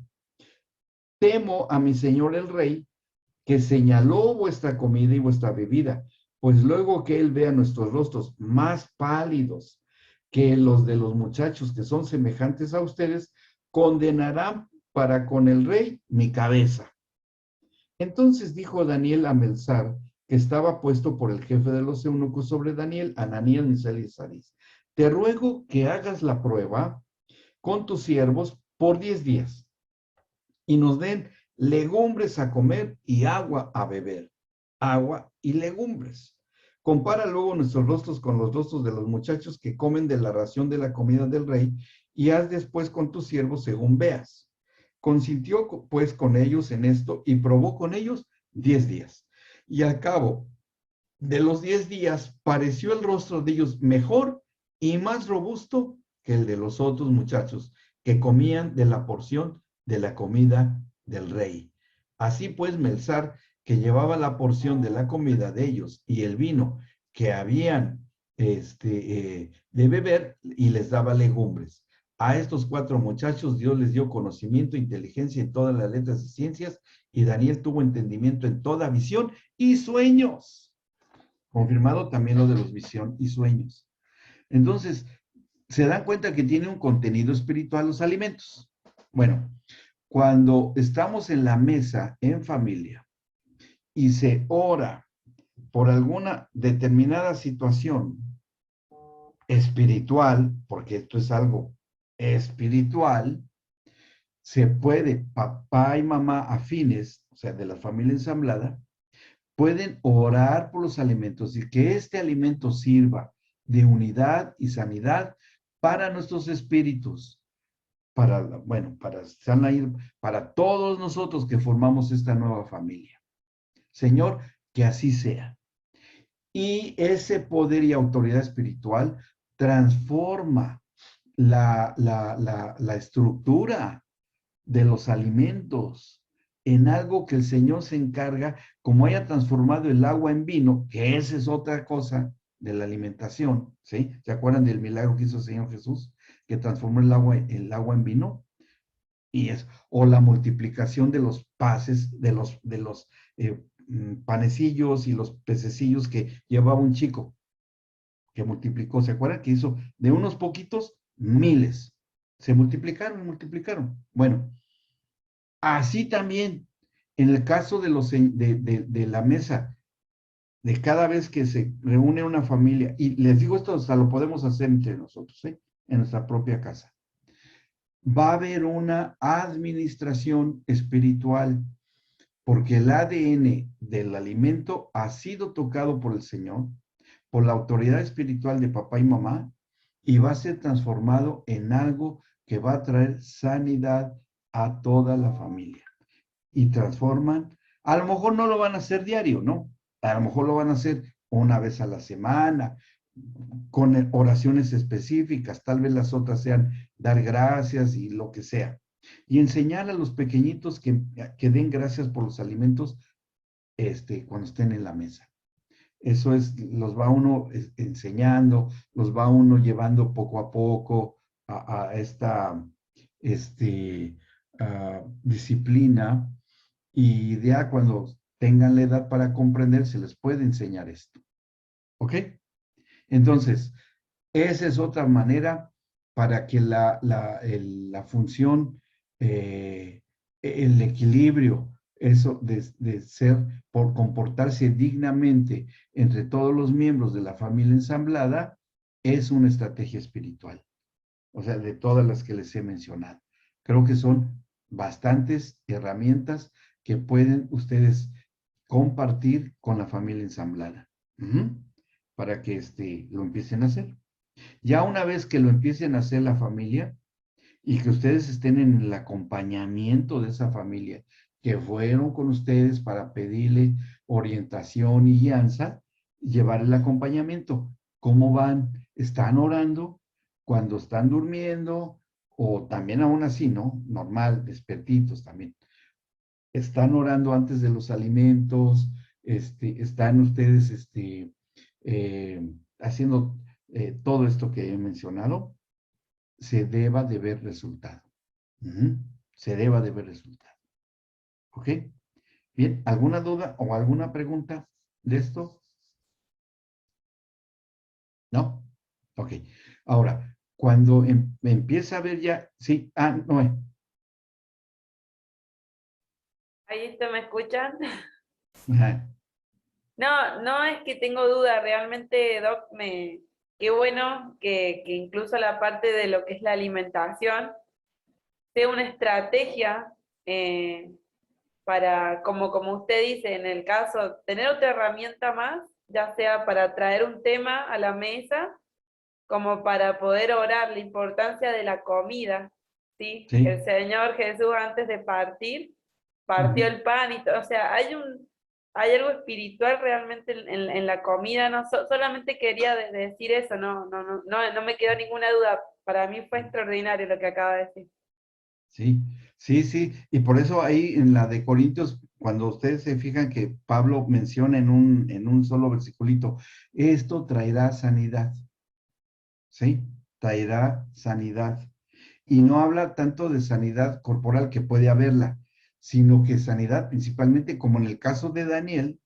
temo a mi señor el rey, que señaló vuestra comida y vuestra bebida, pues luego que él vea nuestros rostros más pálidos que los de los muchachos que son semejantes a ustedes, condenará para con el rey mi cabeza. Entonces dijo Daniel a Melzar, que estaba puesto por el jefe de los eunucos sobre Daniel, Ananías, Misael y Azarías, te ruego que hagas la prueba con tus siervos por 10 días y nos den legumbres a comer y agua a beber. Agua y legumbres. Compara luego nuestros rostros con los rostros de los muchachos que comen de la ración de la comida del rey y haz después con tus siervos según veas. Consintió pues con ellos en esto y probó con ellos 10 días. Y al cabo de los 10 días pareció el rostro de ellos mejor y más robusto que el de los otros muchachos que comían de la porción de la comida del rey. Así pues, Melzar, que llevaba la porción de la comida de ellos y el vino que habían de beber, y les daba legumbres. A estos 4 muchachos Dios les dio conocimiento e inteligencia en todas las letras y ciencias, y Daniel tuvo entendimiento en toda visión y sueños. Confirmado también lo de los visión y sueños. Entonces, se dan cuenta que tiene un contenido espiritual los alimentos. Bueno, cuando estamos en la mesa en familia y se ora por alguna determinada situación espiritual, porque esto es algo espiritual, se puede, papá y mamá afines, o sea, de la familia ensamblada, pueden orar por los alimentos y que este alimento sirva de unidad y sanidad para nuestros espíritus, para, bueno, para todos nosotros que formamos esta nueva familia. Señor, que así sea. Y ese poder y autoridad espiritual transforma la estructura de los alimentos en algo que el Señor se encarga, como haya transformado el agua en vino, que esa es otra cosa de la alimentación, ¿sí? ¿Se acuerdan del milagro que hizo el Señor Jesús? Que transformó el agua en vino. Y es, o la multiplicación de los pases, de los panecillos y los pececillos que llevaba un chico, que multiplicó. ¿Se acuerdan que hizo de unos poquitos miles? Se multiplicaron y multiplicaron. Bueno, así también, en el caso de la mesa, de cada vez que se reúne una familia, y les digo esto, hasta lo podemos hacer entre nosotros, ¿eh? En nuestra propia casa. Va a haber una administración espiritual, porque el ADN del alimento ha sido tocado por el Señor, por la autoridad espiritual de papá y mamá, y va a ser transformado en algo que va a traer sanidad a toda la familia. Y transforman, a lo mejor no lo van a hacer diario, ¿no? A lo mejor lo van a hacer una vez a la semana, con oraciones específicas, tal vez las otras sean dar gracias y lo que sea. Y enseñar a los pequeñitos que den gracias por los alimentos cuando estén en la mesa. Eso es, los va uno enseñando, los va uno llevando poco a poco a esta disciplina, y ya cuando tengan la edad para comprender, se les puede enseñar esto. ¿Ok? Entonces, esa es otra manera para que la función, el equilibrio, eso de ser, por comportarse dignamente entre todos los miembros de la familia ensamblada, es una estrategia espiritual. O sea, de todas las que les he mencionado. Creo que son bastantes herramientas que pueden ustedes compartir con la familia ensamblada. para que lo empiecen a hacer. Ya una vez que lo empiecen a hacer la familia y que ustedes estén en el acompañamiento de esa familia, que fueron con ustedes para pedirle orientación y guianza, llevar el acompañamiento. ¿Cómo van? ¿Están orando cuando están durmiendo? O también aún así, ¿no? Normal, despertitos también. ¿Están orando antes de los alimentos? ¿Están ustedes haciendo todo esto que he mencionado? Se deba de ver resultado. Se deba de ver resultado. ¿Ok? Bien, ¿alguna duda o alguna pregunta de esto? ¿No? Ok. Ahora, cuando empieza a ver ya, sí, no, Ahí está, ¿me escuchan? ajá, No, no es que tengo duda, realmente, Doc, qué bueno que incluso la parte de lo que es la alimentación sea una estrategia para, como usted dice, en el caso, tener otra herramienta más, ya sea para traer un tema a la mesa, como para poder orar la importancia de la comida, ¿sí? sí, El Señor Jesús antes de partir, partió el pan y todo, o sea, hay algo espiritual realmente en la comida, no solamente quería decir eso, no me quedó ninguna duda, para mí fue extraordinario lo que acaba de decir. sí, sí, sí, y por eso ahí en la de Corintios, cuando ustedes se fijan que Pablo menciona en un solo versiculito, esto traerá sanidad, ¿sí? Traerá sanidad. Y no habla tanto de sanidad corporal que puede haberla, sino que sanidad principalmente como en el caso de Daniel,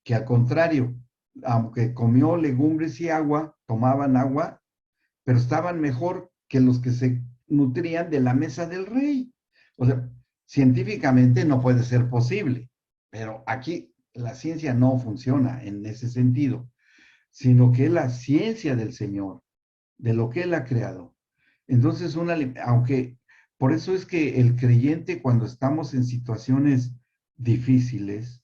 que al contrario, aunque comió legumbres y agua, tomaban agua, pero estaban mejor que los que se nutrían de la mesa del rey. O sea, científicamente no puede ser posible, pero aquí la ciencia no funciona en ese sentido, sino que es la ciencia del Señor, de lo que Él ha creado. Entonces, aunque por eso es que el creyente cuando estamos en situaciones difíciles,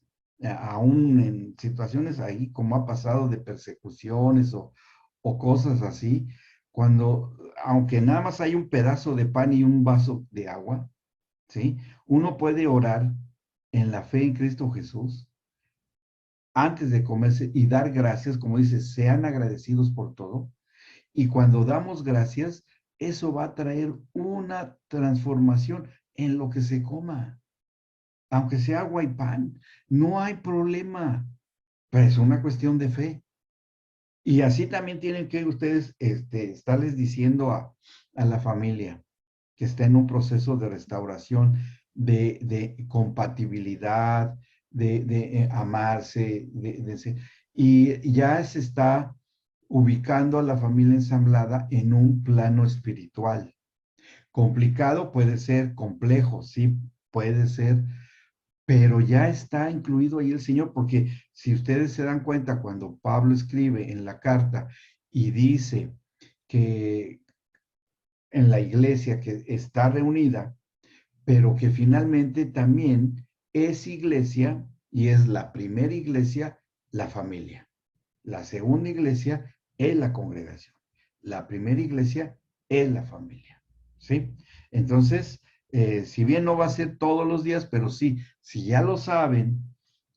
aún en situaciones ahí como ha pasado de persecuciones o cosas así, aunque nada más hay un pedazo de pan y un vaso de agua, ¿sí? Uno puede orar en la fe en Cristo Jesús antes de comerse y dar gracias, como dice, sean agradecidos por todo. Y cuando damos gracias, eso va a traer una transformación en lo que se coma. Aunque sea agua y pan, no hay problema, pero es una cuestión de fe. Y así también tienen que ustedes estarles diciendo a la familia que está en un proceso de restauración, de compatibilidad, de amarse, y ya se está ubicando a la familia ensamblada en un plano espiritual. Complicado puede ser, complejo, sí, puede ser, pero ya está incluido ahí el Señor, porque si ustedes se dan cuenta, cuando Pablo escribe en la carta y dice que en la iglesia que está reunida, pero que finalmente también es iglesia y es la primera iglesia, la familia. La segunda iglesia es la congregación. La primera iglesia es la familia. ¿Sí? Entonces, si bien no va a ser todos los días, pero sí, si ya lo saben,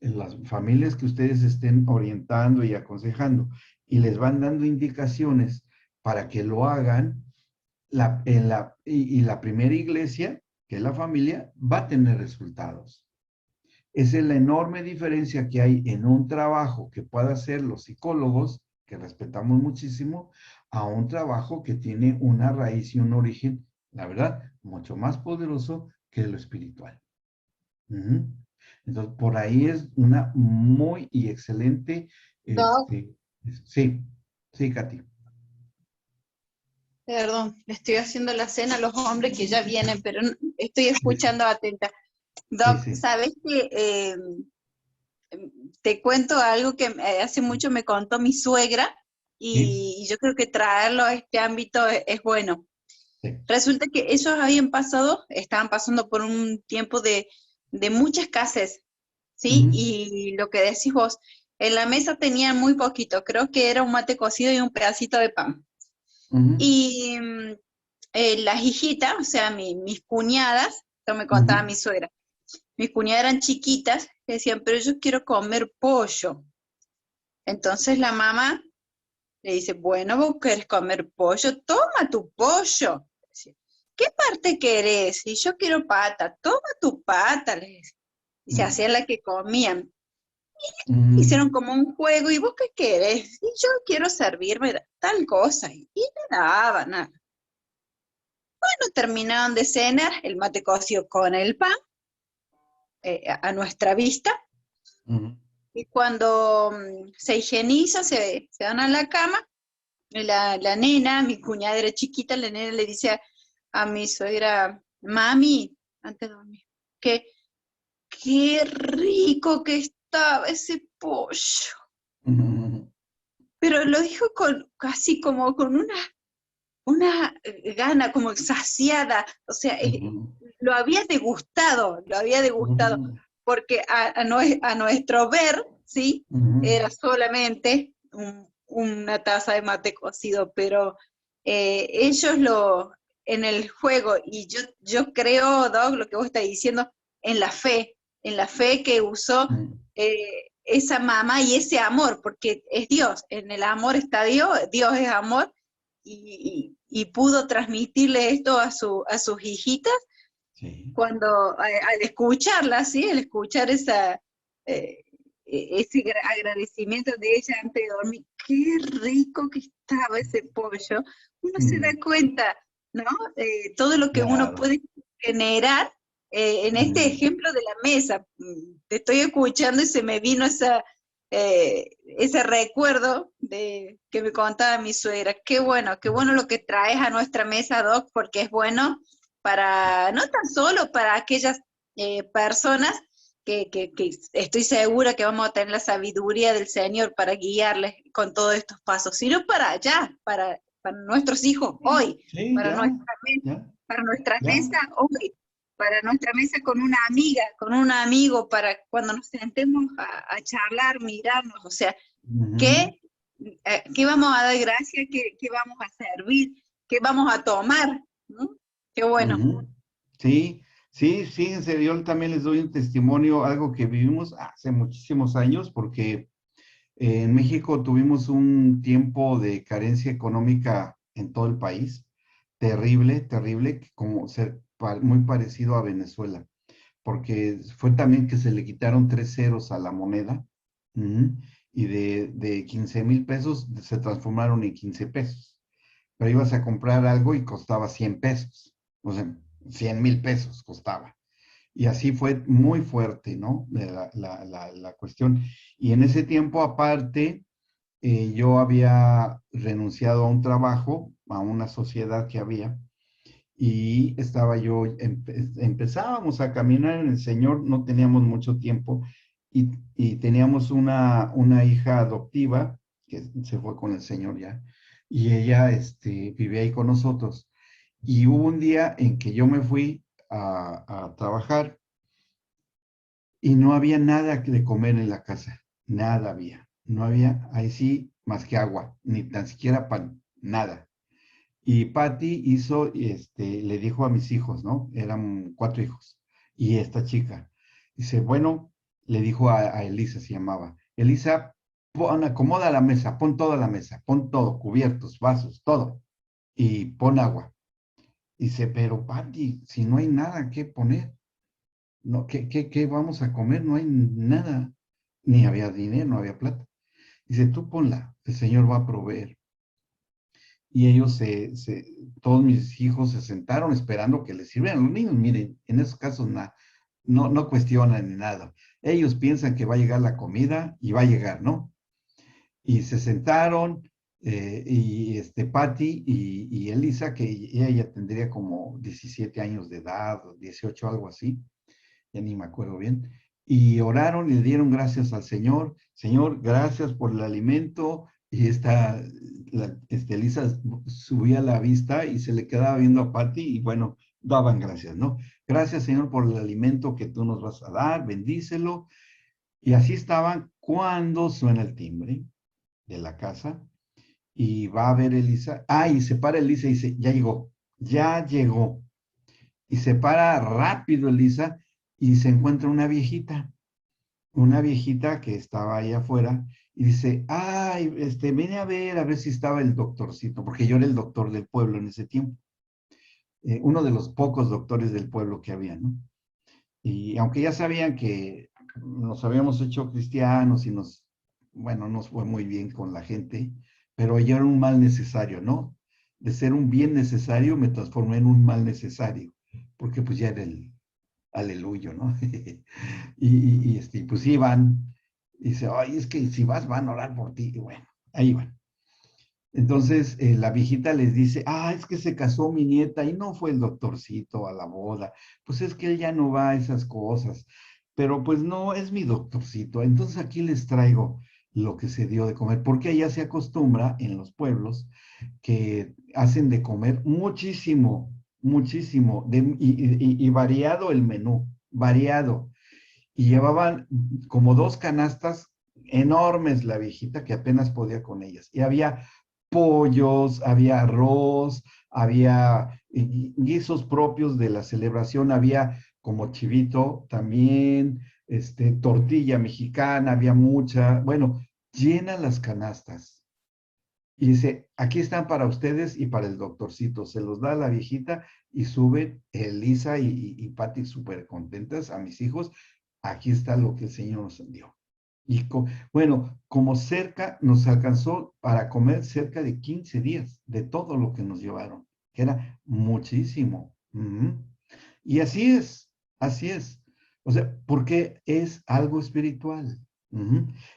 en las familias que ustedes estén orientando y aconsejando y les van dando indicaciones para que lo hagan, la primera iglesia, que es la familia, va a tener resultados. Esa es la enorme diferencia que hay en un trabajo que pueda hacer los psicólogos, que respetamos muchísimo, a un trabajo que tiene una raíz y un origen, la verdad, mucho más poderoso que lo espiritual. Entonces, por ahí es una muy y excelente, Doc, sí, sí, Katy. perdón, le estoy haciendo la cena a los hombres que ya vienen, pero estoy escuchando atenta. Sí, Doc, sí. ¿sabes que te cuento algo que hace mucho me contó mi suegra Sí, y yo creo que traerlo a este ámbito es bueno? sí. Resulta que ellos estaban pasando por un tiempo de mucha escasez, ¿sí? Ujú, Y lo que decís vos, En la mesa tenían muy poquito, creo que era un mate cocido y un pedacito de pan. Ujú, Y las hijitas, o sea, mis cuñadas, esto me contaba ujú, mi suegra, mis cuñadas eran chiquitas, que decían, pero yo quiero comer pollo. Entonces la mamá le dice, bueno, vos querés comer pollo, toma tu pollo. Decía, ¿qué parte querés? Y yo quiero pata, toma tu pata, les decía. Y se ujú, hacían la que comían. ujú, Hicieron como un juego, ¿y vos qué querés? Y yo quiero servirme tal cosa. Y le daban. Nada. Bueno, terminaron de cenar, el mate cocido con el pan, a nuestra vista. ujú, Y cuando se higieniza, se van a la cama, y la nena, mi cuñada era chiquita, la nena le dice a mi suegra, mami, antes de dormir, que qué rico que estaba ese pollo. ujú, Pero lo dijo con casi como con una gana, como saciada, o sea, ujú, lo había degustado, ujú, porque a nuestro ver, ¿sí? ujú, Era solamente una taza de mate cocido, pero ellos en el juego, y yo creo, Doc, lo que vos estás diciendo, en la fe que usó ujú. esa mamá y ese amor, porque es Dios, en el amor está Dios, Dios es amor, y pudo transmitirle esto a sus hijitas Sí, cuando al escucharla, ¿sí? Al escuchar eh, ese agradecimiento de ella antes de dormir, qué rico que estaba ese pollo, uno se da ujú, cuenta, ¿no? Todo lo que uno claro. puede generar en este Ujú, ejemplo de la mesa. Te estoy escuchando y se me vino ese recuerdo que me contaba mi suegra. Qué bueno lo que traes a nuestra mesa, Doc, porque es bueno para, no tan solo para aquellas personas que estoy segura que vamos a tener la sabiduría del Señor para guiarles con todos estos pasos, sino para allá, para nuestros hijos hoy, sí, para ya, nuestra, ya, para nuestra ya. mesa hoy, para nuestra mesa con una amiga, con un amigo, para cuando nos sentemos a charlar, mirarnos, o sea, Ujú, ¿qué, qué vamos a dar gracias? ¿Qué vamos a servir? ¿Qué vamos a tomar? ¿No? Qué bueno. ujú. Sí, sí, fíjense, yo también les doy un testimonio, algo que vivimos hace muchísimos años, porque en México tuvimos un tiempo de carencia económica en todo el país, terrible, terrible, como muy parecido a Venezuela, porque fue también que se le quitaron 3 ceros a la moneda, ujú, y de 15,000 pesos se transformaron en 15 pesos. Pero ibas a comprar algo y costaba 100 pesos, o sea, 100,000 pesos costaba. Y así fue muy fuerte, ¿no? La cuestión. Y en ese tiempo, aparte, yo había renunciado a un trabajo, a una sociedad que había, y estaba yo, empezábamos a caminar en el Señor, no teníamos mucho tiempo, y teníamos una hija adoptiva que se fue con el Señor ya, y ella vivía ahí con nosotros. Y hubo un día en que yo me fui a trabajar y no había nada de comer en la casa, nada había, no había ahí sí más que agua, ni tan siquiera pan, nada. Y Patty le dijo a mis hijos, ¿no? Eran 4 hijos. Y esta chica, dice, bueno, le dijo a Elisa, se llamaba, Elisa, acomoda la mesa, pon toda la mesa, pon todo, cubiertos, vasos, todo, y pon agua. Dice, pero Patty, si no hay nada que poner, no, ¿qué vamos a comer? No hay nada, ni había dinero, no había plata. Dice, tú ponla, el Señor va a proveer. Y ellos todos mis hijos se sentaron esperando que les sirvieran. Los niños, miren, en esos casos no cuestionan ni nada. Ellos piensan que va a llegar la comida y va a llegar, ¿no? Y se sentaron, y Patty y Elisa, que ella ya tendría como 17 años de edad, o 18, algo así, ya ni me acuerdo bien, y oraron y le dieron gracias al Señor. Señor, gracias por el alimento. Y Elisa subía la vista y se le quedaba viendo a Patty y bueno, daban gracias, ¿no? Gracias, Señor, por el alimento que tú nos vas a dar, bendícelo. Y así estaban cuando suena el timbre de la casa y va a ver Elisa. Y se para Elisa y dice, ya llegó, ya llegó. Y se para rápido Elisa y se encuentra una viejita que estaba ahí afuera y dice, vine a ver si estaba el doctorcito, porque yo era el doctor del pueblo en ese tiempo, uno de los pocos doctores del pueblo que había, ¿no? Y aunque ya sabían que nos habíamos hecho cristianos y bueno, nos fue muy bien con la gente, pero yo era un mal necesario, ¿no? De ser un bien necesario me transformé en un mal necesario, porque pues ya era el aleluyo, ¿no? Pues sí van, y dice, ay, es que si vas van a orar por ti, y bueno, ahí van. Entonces la viejita les dice, es que se casó mi nieta y no fue el doctorcito a la boda, pues es que él ya no va a esas cosas, pero pues no, es mi doctorcito. Entonces aquí les traigo lo que se dio de comer, porque allá se acostumbra en los pueblos que hacen de comer muchísimo, muchísimo, y variado el menú, variado. Y llevaban como 2 canastas enormes la viejita que apenas podía con ellas. Y había pollos, había arroz, había guisos propios de la celebración, había como chivito también, tortilla mexicana, había mucha, bueno, llenan las canastas. Y dice, aquí están para ustedes y para el doctorcito. Se los da a la viejita y suben Elisa y Pati súper contentas a mis hijos. Aquí está lo que el Señor nos dio. Y bueno, como cerca nos alcanzó para comer cerca de 15 días de todo lo que nos llevaron, que era muchísimo. Y así es, así es. O sea, porque es algo espiritual.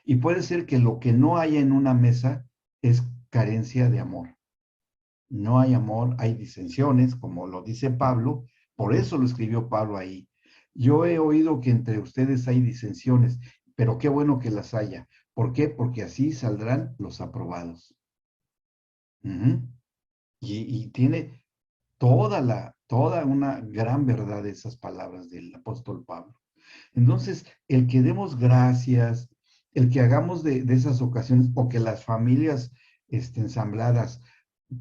Y puede ser que lo que no haya en una mesa es carencia de amor. No hay amor, hay disensiones, como lo dice Pablo, por eso lo escribió Pablo ahí. Yo he oído que entre ustedes hay disensiones, pero qué bueno que las haya. ¿Por qué? Porque así saldrán los aprobados. Y tiene toda una gran verdad esas palabras del apóstol Pablo. Entonces, el que demos gracias, el que hagamos de esas ocasiones, o que las familias ensambladas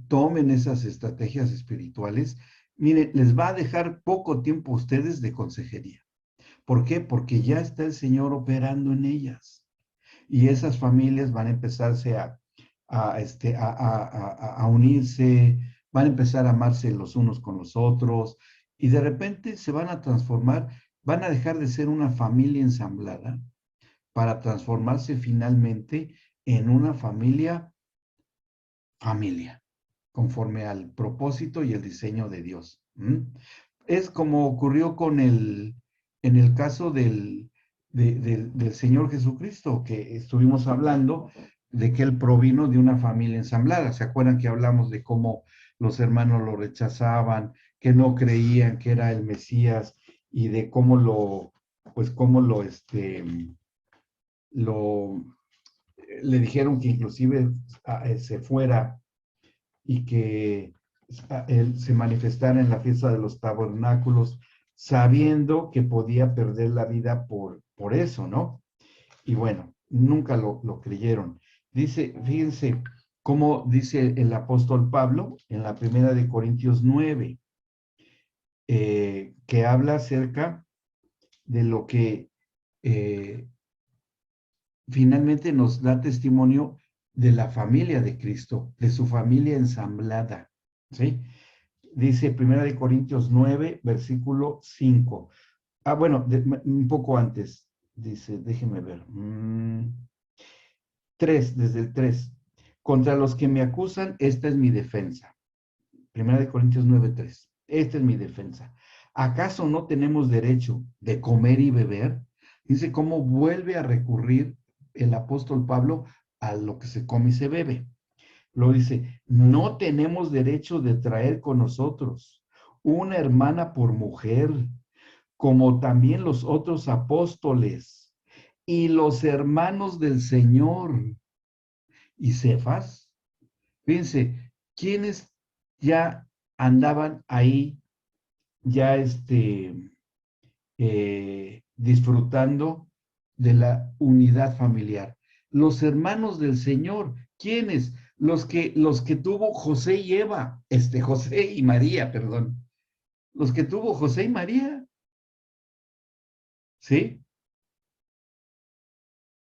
tomen esas estrategias espirituales, mire, les va a dejar poco tiempo a ustedes de consejería. ¿Por qué? Porque ya está el Señor operando en ellas. Y esas familias van a empezarse a unirse, van a empezar a amarse los unos con los otros, y de repente se van a transformar, van a dejar de ser una familia ensamblada para transformarse finalmente en una familia, conforme al propósito y el diseño de Dios. Es como ocurrió en el caso del Señor Jesucristo, que estuvimos hablando de que Él provino de una familia ensamblada. ¿Se acuerdan que hablamos de cómo los hermanos lo rechazaban, que no creían que era el Mesías, y de cómo le dijeron que inclusive se fuera y que él se manifestara en la fiesta de los tabernáculos, sabiendo que podía perder la vida por eso, ¿no? Y bueno, nunca lo creyeron. Fíjense cómo dice el apóstol Pablo en la primera de Corintios 9, que habla acerca de lo que finalmente nos da testimonio de la familia de Cristo, de su familia ensamblada, ¿sí? Dice 1 Corintios 9, versículo 5. Bueno, un poco antes, dice, déjenme ver. 3, desde el 3. Contra los que me acusan, esta es mi defensa. 1 Corintios 9, 3. Esta es mi defensa. ¿Acaso no tenemos derecho de comer y beber? Dice cómo vuelve a recurrir el apóstol Pablo a lo que se come y se bebe. Lo dice, no tenemos derecho de traer con nosotros una hermana por mujer, como también los otros apóstoles y los hermanos del Señor. Y Cefas, fíjense, ¿quiénes ya andaban ahí, ya disfrutando de la unidad familiar. Los hermanos del Señor, ¿quiénes? Los que tuvo José y Eva, José y María, perdón. Los que tuvo José y María. ¿Sí?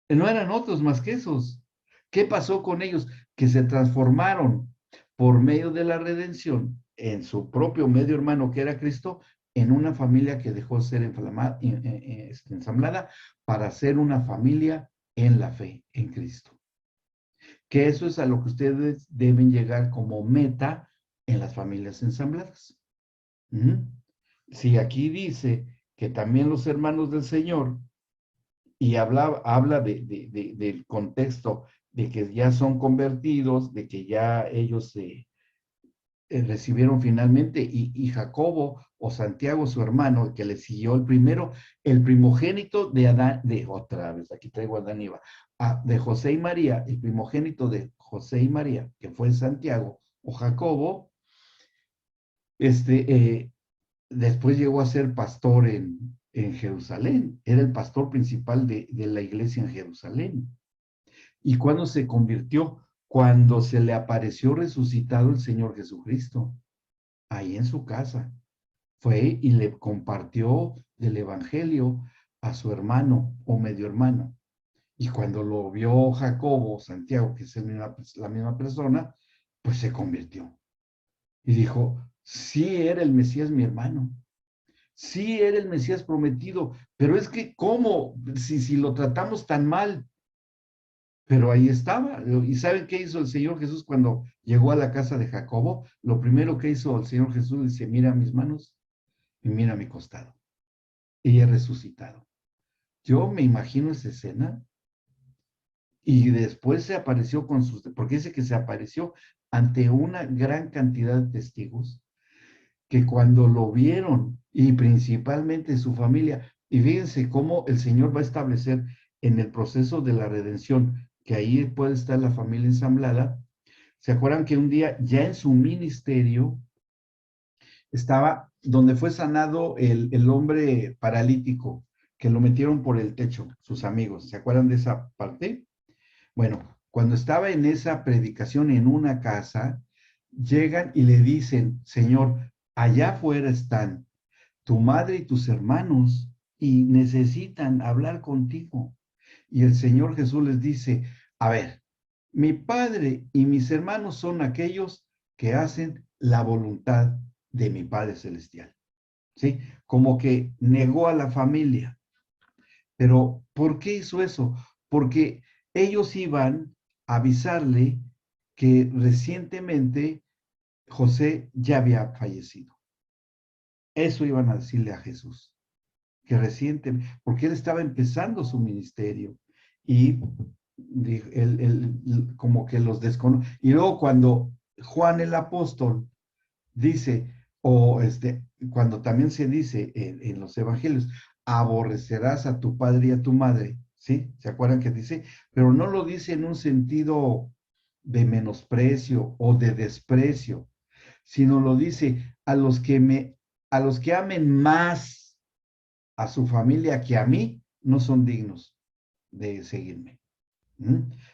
No eran otros más que esos. ¿Qué pasó con ellos? Que se transformaron por medio de la redención en su propio medio hermano que era Cristo, en una familia que dejó de ser ensamblada para ser una familia en la fe, en Cristo. Que eso es a lo que ustedes deben llegar como meta en las familias ensambladas. Si aquí dice que también los hermanos del Señor, y habla del contexto de que ya son convertidos, de que ya ellos recibieron finalmente, y Jacobo o Santiago, su hermano, el que le siguió el primero, el primogénito de Adán, otra vez, aquí traigo a Adán y Eva, de José y María, el primogénito de José y María, que fue Santiago o Jacobo, después llegó a ser pastor en Jerusalén, era el pastor principal de la iglesia en Jerusalén. ¿Y cuándo se convirtió? Cuando se le apareció resucitado el Señor Jesucristo, ahí en su casa. Fue y le compartió del evangelio a su hermano o medio hermano. Y cuando lo vio Jacobo, Santiago, que es la misma persona, pues se convirtió. Y dijo, sí era el Mesías mi hermano. Sí era el Mesías prometido, pero es que, ¿cómo? Si lo tratamos tan mal. Pero ahí estaba. ¿Y saben qué hizo el Señor Jesús cuando llegó a la casa de Jacobo? Lo primero que hizo el Señor Jesús, dice, mira mis manos y mira mi costado. Y he resucitado. Yo me imagino esa escena. Y después se apareció porque dice que se apareció ante una gran cantidad de testigos que cuando lo vieron, y principalmente su familia, y fíjense cómo el Señor va a establecer en el proceso de la redención, que ahí puede estar la familia ensamblada. ¿Se acuerdan que un día ya en su ministerio estaba donde fue sanado el hombre paralítico, que lo metieron por el techo, sus amigos? ¿Se acuerdan de esa parte? Bueno, cuando estaba en esa predicación en una casa, llegan y le dicen, Señor, allá afuera están tu madre y tus hermanos y necesitan hablar contigo. Y el Señor Jesús les dice, a ver, mi padre y mis hermanos son aquellos que hacen la voluntad de mi Padre Celestial. ¿Sí? Como que negó a la familia. Pero, ¿por qué hizo eso? Porque ellos iban a avisarle que recientemente José ya había fallecido. Eso iban a decirle a Jesús, que recientemente, porque él estaba empezando su ministerio y él como que los desconoce. Y luego cuando Juan el apóstol dice, cuando también se dice en los evangelios, aborrecerás a tu padre y a tu madre, ¿sí? ¿Se acuerdan que dice? Pero no lo dice en un sentido de menosprecio o de desprecio, sino lo dice a los que amen más a su familia que a mí, no son dignos de seguirme.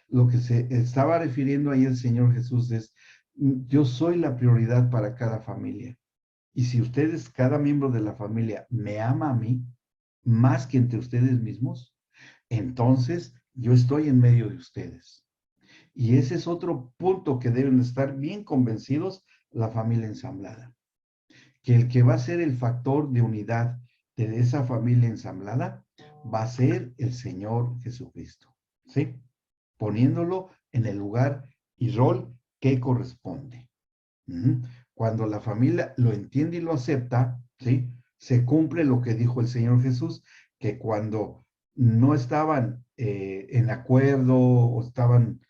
Lo que se estaba refiriendo ahí el Señor Jesús es, yo soy la prioridad para cada familia. Y si ustedes, cada miembro de la familia, me ama a mí, más que entre ustedes mismos, entonces yo estoy en medio de ustedes. Y ese es otro punto que deben estar bien convencidos la familia ensamblada. Que el que va a ser el factor de unidad de esa familia ensamblada va a ser el Señor Jesucristo. ¿Sí? Poniéndolo en el lugar y rol que corresponde. Cuando la familia lo entiende y lo acepta, ¿sí? Se cumple lo que dijo el Señor Jesús, que cuando no estaban en acuerdo o estaban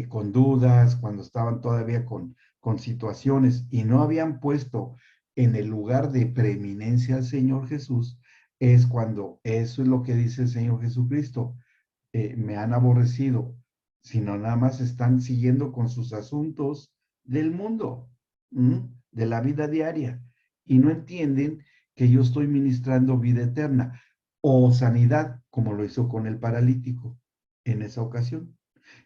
con dudas, cuando estaban todavía con situaciones y no habían puesto en el lugar de preeminencia al Señor Jesús, es cuando eso es lo que dice el Señor Jesucristo. Me han aborrecido, sino nada más están siguiendo con sus asuntos del mundo, de la vida diaria, y no entienden que yo estoy ministrando vida eterna. o sanidad, como lo hizo con el paralítico en esa ocasión.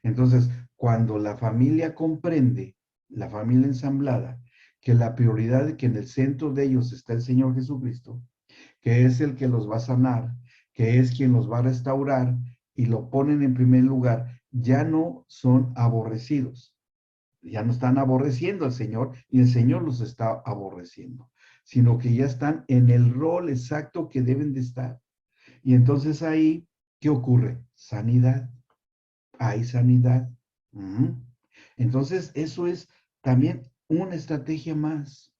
Entonces, cuando la familia comprende, la familia ensamblada, que la prioridad de que en el centro de ellos está el Señor Jesucristo, que es el que los va a sanar, que es quien los va a restaurar, y lo ponen en primer lugar, ya no son aborrecidos, ya no están aborreciendo al Señor y el Señor los está aborreciendo, sino que ya están en el rol exacto que deben de estar. Y entonces ahí, ¿qué ocurre? Sanidad. Hay sanidad. Entonces, eso es también una estrategia más.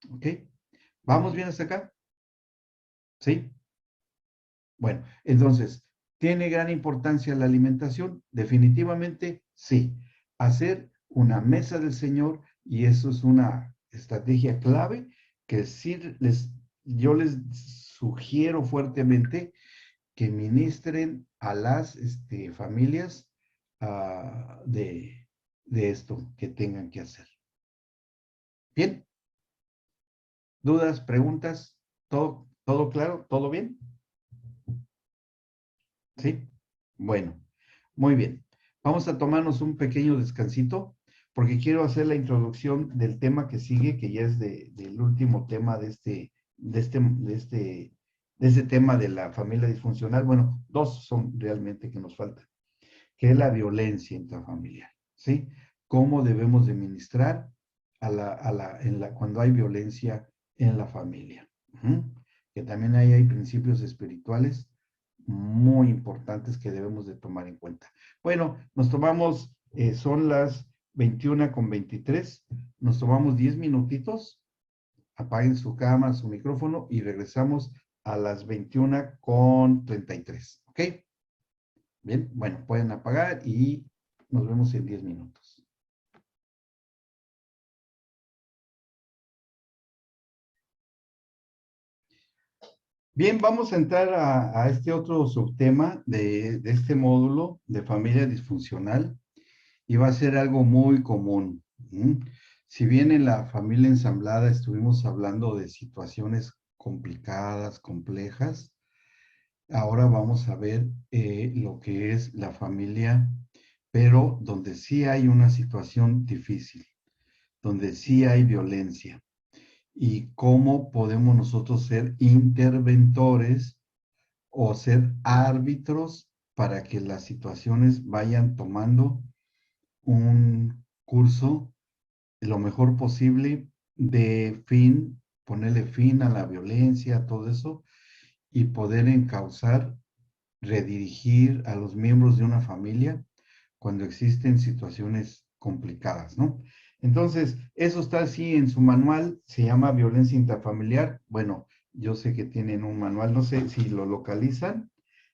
¿Ok? ¿Vamos bien hasta acá? ¿Sí? Bueno, entonces, ¿tiene gran importancia la alimentación? Definitivamente sí. Hacer una mesa del Señor, y eso es una estrategia clave que sí yo les sugiero fuertemente que ministren a las familias de esto que tengan que hacer. Bien. ¿Dudas, preguntas? ¿Todo claro? ¿Todo bien? ¿Sí? Bueno, muy bien. Vamos a tomarnos un pequeño descansito porque quiero hacer la introducción del tema que sigue, que ya es del último tema de este tema de la familia disfuncional. Bueno, dos son realmente que nos faltan, que es la violencia intrafamiliar, ¿sí? ¿Cómo debemos de ministrar cuando hay violencia en la familia? Que también ahí hay principios espirituales muy importantes que debemos de tomar en cuenta. Bueno, nos tomamos, son las 21:23, nos tomamos 10 minutitos, apaguen su cámara, su micrófono y regresamos a las 21:33, ¿ok? Bien, bueno, pueden apagar y nos vemos en 10 minutos. Bien, vamos a entrar a este otro subtema de este módulo de familia disfuncional y va a ser algo muy común. Si bien en la familia ensamblada estuvimos hablando de situaciones complicadas, complejas, ahora vamos a ver lo que es la familia, pero donde sí hay una situación difícil, donde sí hay violencia. Y cómo podemos nosotros ser interventores o ser árbitros para que las situaciones vayan tomando un curso lo mejor posible de ponerle fin a la violencia, todo eso, y poder encauzar, redirigir a los miembros de una familia cuando existen situaciones complicadas, ¿no? Entonces, eso está así en su manual, se llama violencia intrafamiliar. Bueno, yo sé que tienen un manual, no sé si lo localizan,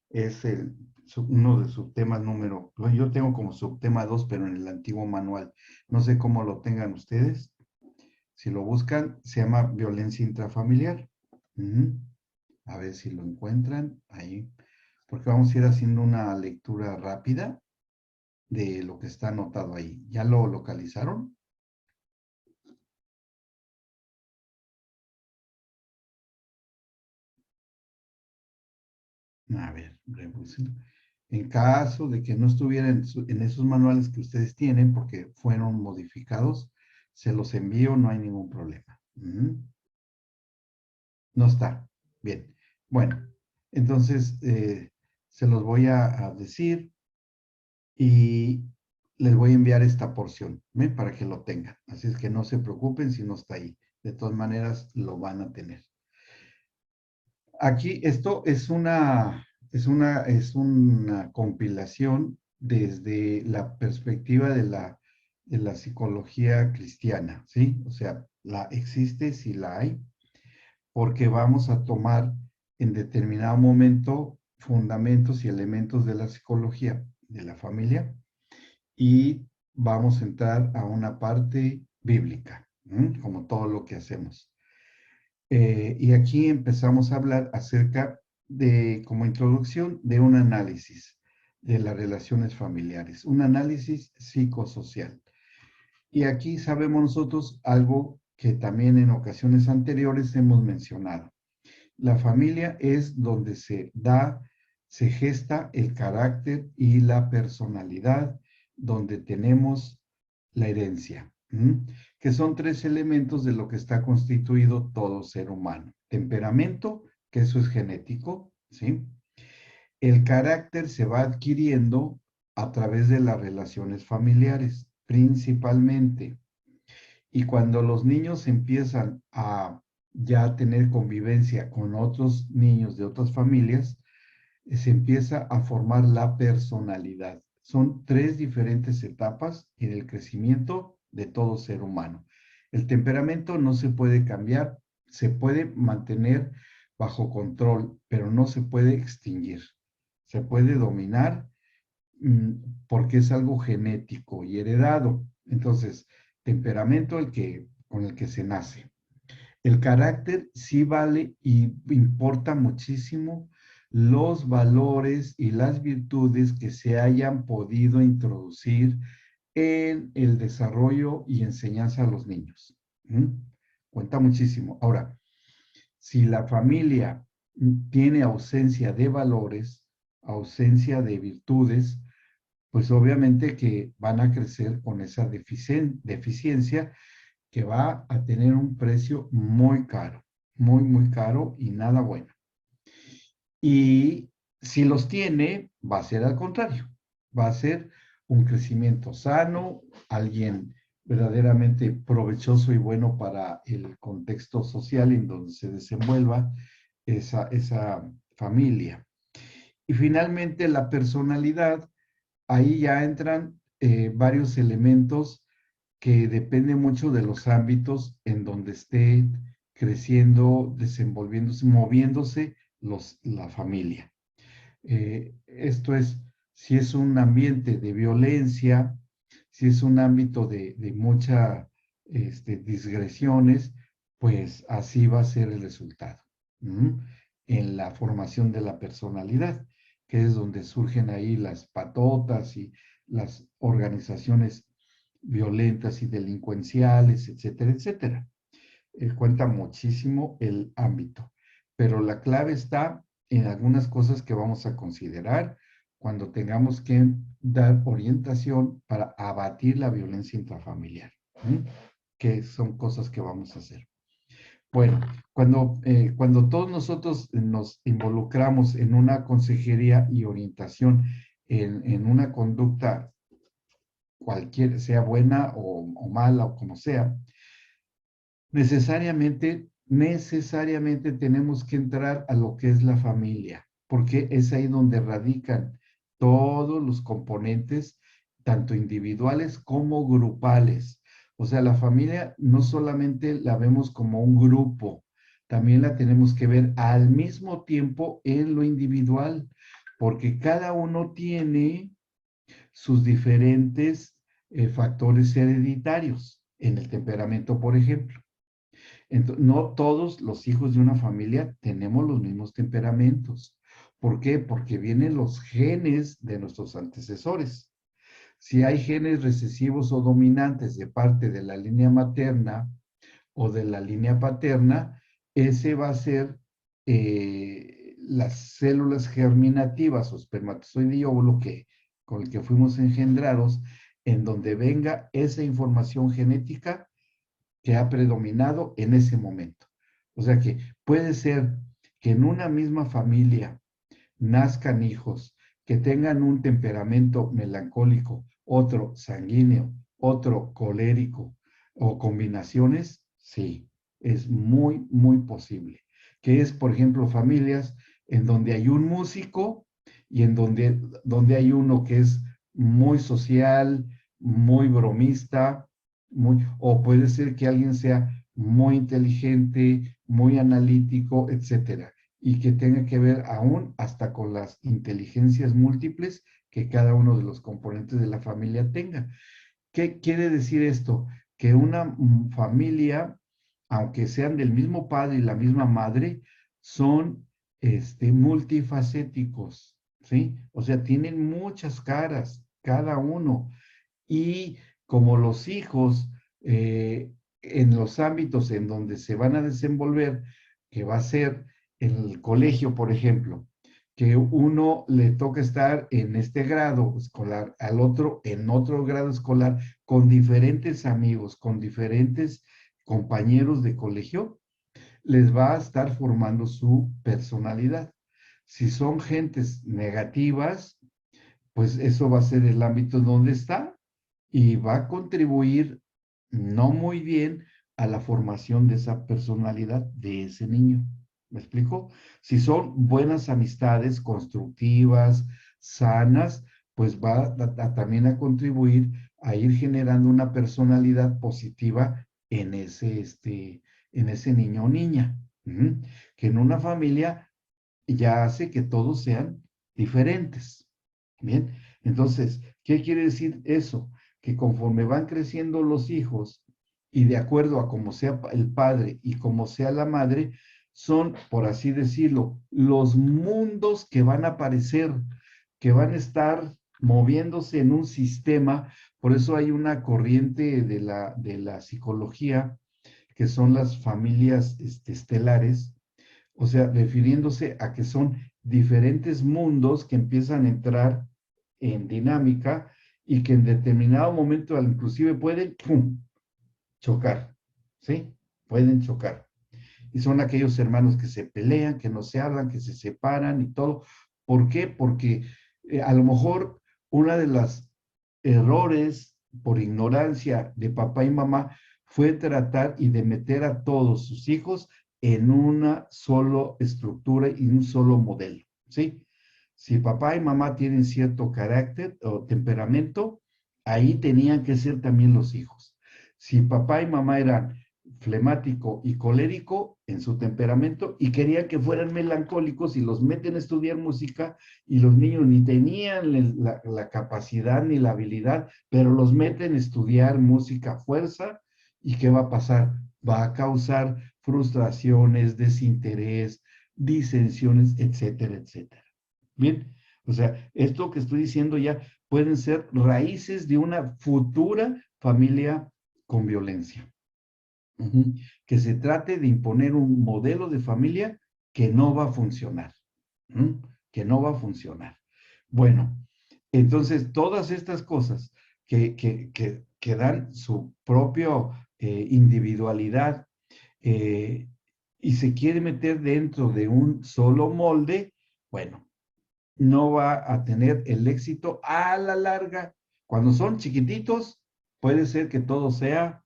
es uno de subtemas yo tengo como subtema 2, pero en el antiguo manual. No sé cómo lo tengan ustedes. Si lo buscan, se llama violencia intrafamiliar. A ver si lo encuentran ahí, porque vamos a ir haciendo una lectura rápida de lo que está anotado ahí. ¿Ya lo localizaron? A ver, en caso de que no estuviera en esos manuales que ustedes tienen, porque fueron modificados, se los envío, no hay ningún problema. No está. Bien. Bueno, entonces se los voy a decir y les voy a enviar esta porción para que lo tengan. Así es que no se preocupen si no está ahí. De todas maneras, lo van a tener. Aquí esto es una compilación desde la perspectiva de la psicología cristiana, ¿sí? O sea, existe, sí la hay, porque vamos a tomar en determinado momento fundamentos y elementos de la psicología de la familia y vamos a entrar a una parte bíblica, como todo lo que hacemos. Y aquí empezamos a hablar acerca de, como introducción, de un análisis de las relaciones familiares, un análisis psicosocial. Y aquí sabemos nosotros algo que también en ocasiones anteriores hemos mencionado, La familia es donde se da, se gesta el carácter y la personalidad, donde tenemos la herencia, que son tres elementos de lo que está constituido todo ser humano. Temperamento, que eso es genético, ¿sí? El carácter se va adquiriendo a través de las relaciones familiares, principalmente. Y cuando los niños empiezan a ya tener convivencia con otros niños de otras familias, se empieza a formar la personalidad. Son tres diferentes etapas en el crecimiento de todo ser humano. El temperamento no se puede cambiar, se puede mantener bajo control, pero no se puede extinguir. Se puede dominar porque es algo genético y heredado. Entonces, temperamento con el que se nace. El carácter sí vale y importa muchísimo los valores y las virtudes que se hayan podido introducir en el desarrollo y enseñanza a los niños. Cuenta muchísimo. Ahora, si la familia tiene ausencia de valores, ausencia de virtudes, pues obviamente que van a crecer con esa deficiencia que va a tener un precio muy caro, muy, muy caro y nada bueno. Y si los tiene, va a ser al contrario, va a ser un crecimiento sano, alguien verdaderamente provechoso y bueno para el contexto social en donde se desenvuelva esa familia. Y finalmente la personalidad, ahí ya entran varios elementos que dependen mucho de los ámbitos en donde esté creciendo, desenvolviéndose, moviéndose la familia. Esto es, si es un ambiente de violencia, si es un ámbito de muchas disgresiones, pues así va a ser el resultado en la formación de la personalidad, que es donde surgen ahí las patotas y las organizaciones violentas y delincuenciales, etcétera, etcétera. Cuenta muchísimo el ámbito, pero la clave está en algunas cosas que vamos a considerar cuando tengamos que dar orientación para abatir la violencia intrafamiliar, que son cosas que vamos a hacer. Bueno, cuando todos nosotros nos involucramos en una consejería y orientación en una conducta cualquier, sea buena o mala o como sea, necesariamente tenemos que entrar a lo que es la familia, porque es ahí donde radican todos los componentes, tanto individuales como grupales. O sea, la familia no solamente la vemos como un grupo, también la tenemos que ver al mismo tiempo en lo individual, porque cada uno tiene sus diferentes factores hereditarios en el temperamento, por ejemplo. Entonces, no todos los hijos de una familia tenemos los mismos temperamentos. ¿Por qué? Porque vienen los genes de nuestros antecesores. Si hay genes recesivos o dominantes de parte de la línea materna o de la línea paterna, ese va a ser las células germinativas o espermatozoide y óvulo con el que fuimos engendrados, en donde venga esa información genética que ha predominado en ese momento. O sea que puede ser que en una misma familia nazcan hijos que tengan un temperamento melancólico, otro sanguíneo, otro colérico o combinaciones, sí, es muy, muy posible. Que es, por ejemplo, familias en donde hay un músico y en donde hay uno que es muy social, muy bromista, o puede ser que alguien sea muy inteligente, muy analítico, etcétera, y que tenga que ver aún hasta con las inteligencias múltiples que cada uno de los componentes de la familia tenga. ¿Qué quiere decir esto? Que una familia, aunque sean del mismo padre y la misma madre, son multifacéticos, ¿sí? O sea, tienen muchas caras, cada uno. Y como los hijos, en los ámbitos en donde se van a desenvolver, que va a ser el colegio, por ejemplo, que uno le toca estar en este grado escolar, al otro en otro grado escolar, con diferentes amigos, con diferentes compañeros de colegio, les va a estar formando su personalidad. Si son gentes negativas, pues eso va a ser el ámbito donde está y va a contribuir no muy bien a la formación de esa personalidad de ese niño. ¿Me explico? Si son buenas amistades, constructivas, sanas, pues va también a contribuir a ir generando una personalidad positiva en ese niño o niña. Que en una familia ya hace que todos sean diferentes. Bien, entonces, ¿qué quiere decir eso? Que conforme van creciendo los hijos y de acuerdo a cómo sea el padre y cómo sea la madre, son, por así decirlo, los mundos que van a aparecer, que van a estar moviéndose en un sistema. Por eso hay una corriente de la psicología que son las familias estelares, o sea, refiriéndose a que son diferentes mundos que empiezan a entrar en dinámica y que en determinado momento inclusive pueden ¡pum!, chocar, ¿sí? Pueden chocar. Y son aquellos hermanos que se pelean, que no se hablan, que se separan y todo. ¿Por qué? Porque a lo mejor una de las errores por ignorancia de papá y mamá fue tratar y de meter a todos sus hijos en una sola estructura y un solo modelo, ¿sí? Si papá y mamá tienen cierto carácter o temperamento, ahí tenían que ser también los hijos. Si papá y mamá eran flemático y colérico en su temperamento y querían que fueran melancólicos y los meten a estudiar música y los niños ni tenían la capacidad ni la habilidad, pero los meten a estudiar música a fuerza. ¿Y qué va a pasar? Va a causar frustraciones, desinterés, disensiones, etcétera, etcétera. Bien, o sea, esto que estoy diciendo ya pueden ser raíces de una futura familia con violencia. Que se trate de imponer un modelo de familia que no va a funcionar. Que no va a funcionar. Bueno, entonces todas estas cosas que dan su propia individualidad y se quiere meter dentro de un solo molde, bueno, no va a tener el éxito a la larga. Cuando son chiquititos, puede ser que todo sea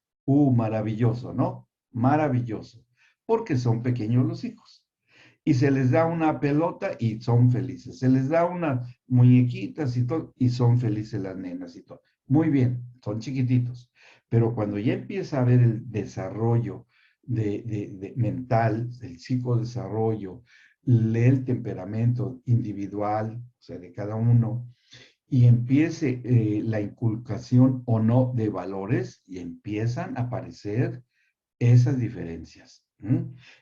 maravilloso, ¿no? Maravilloso, porque son pequeños los hijos. Y se les da una pelota y son felices. Se les da unas muñequitas y todo, y son felices las nenas y todo. Muy bien, son chiquititos. Pero cuando ya empieza a haber el desarrollo mental, el psicodesarrollo, el temperamento individual, o sea, de cada uno, y empiece la inculcación o no de valores y empiezan a aparecer esas diferencias.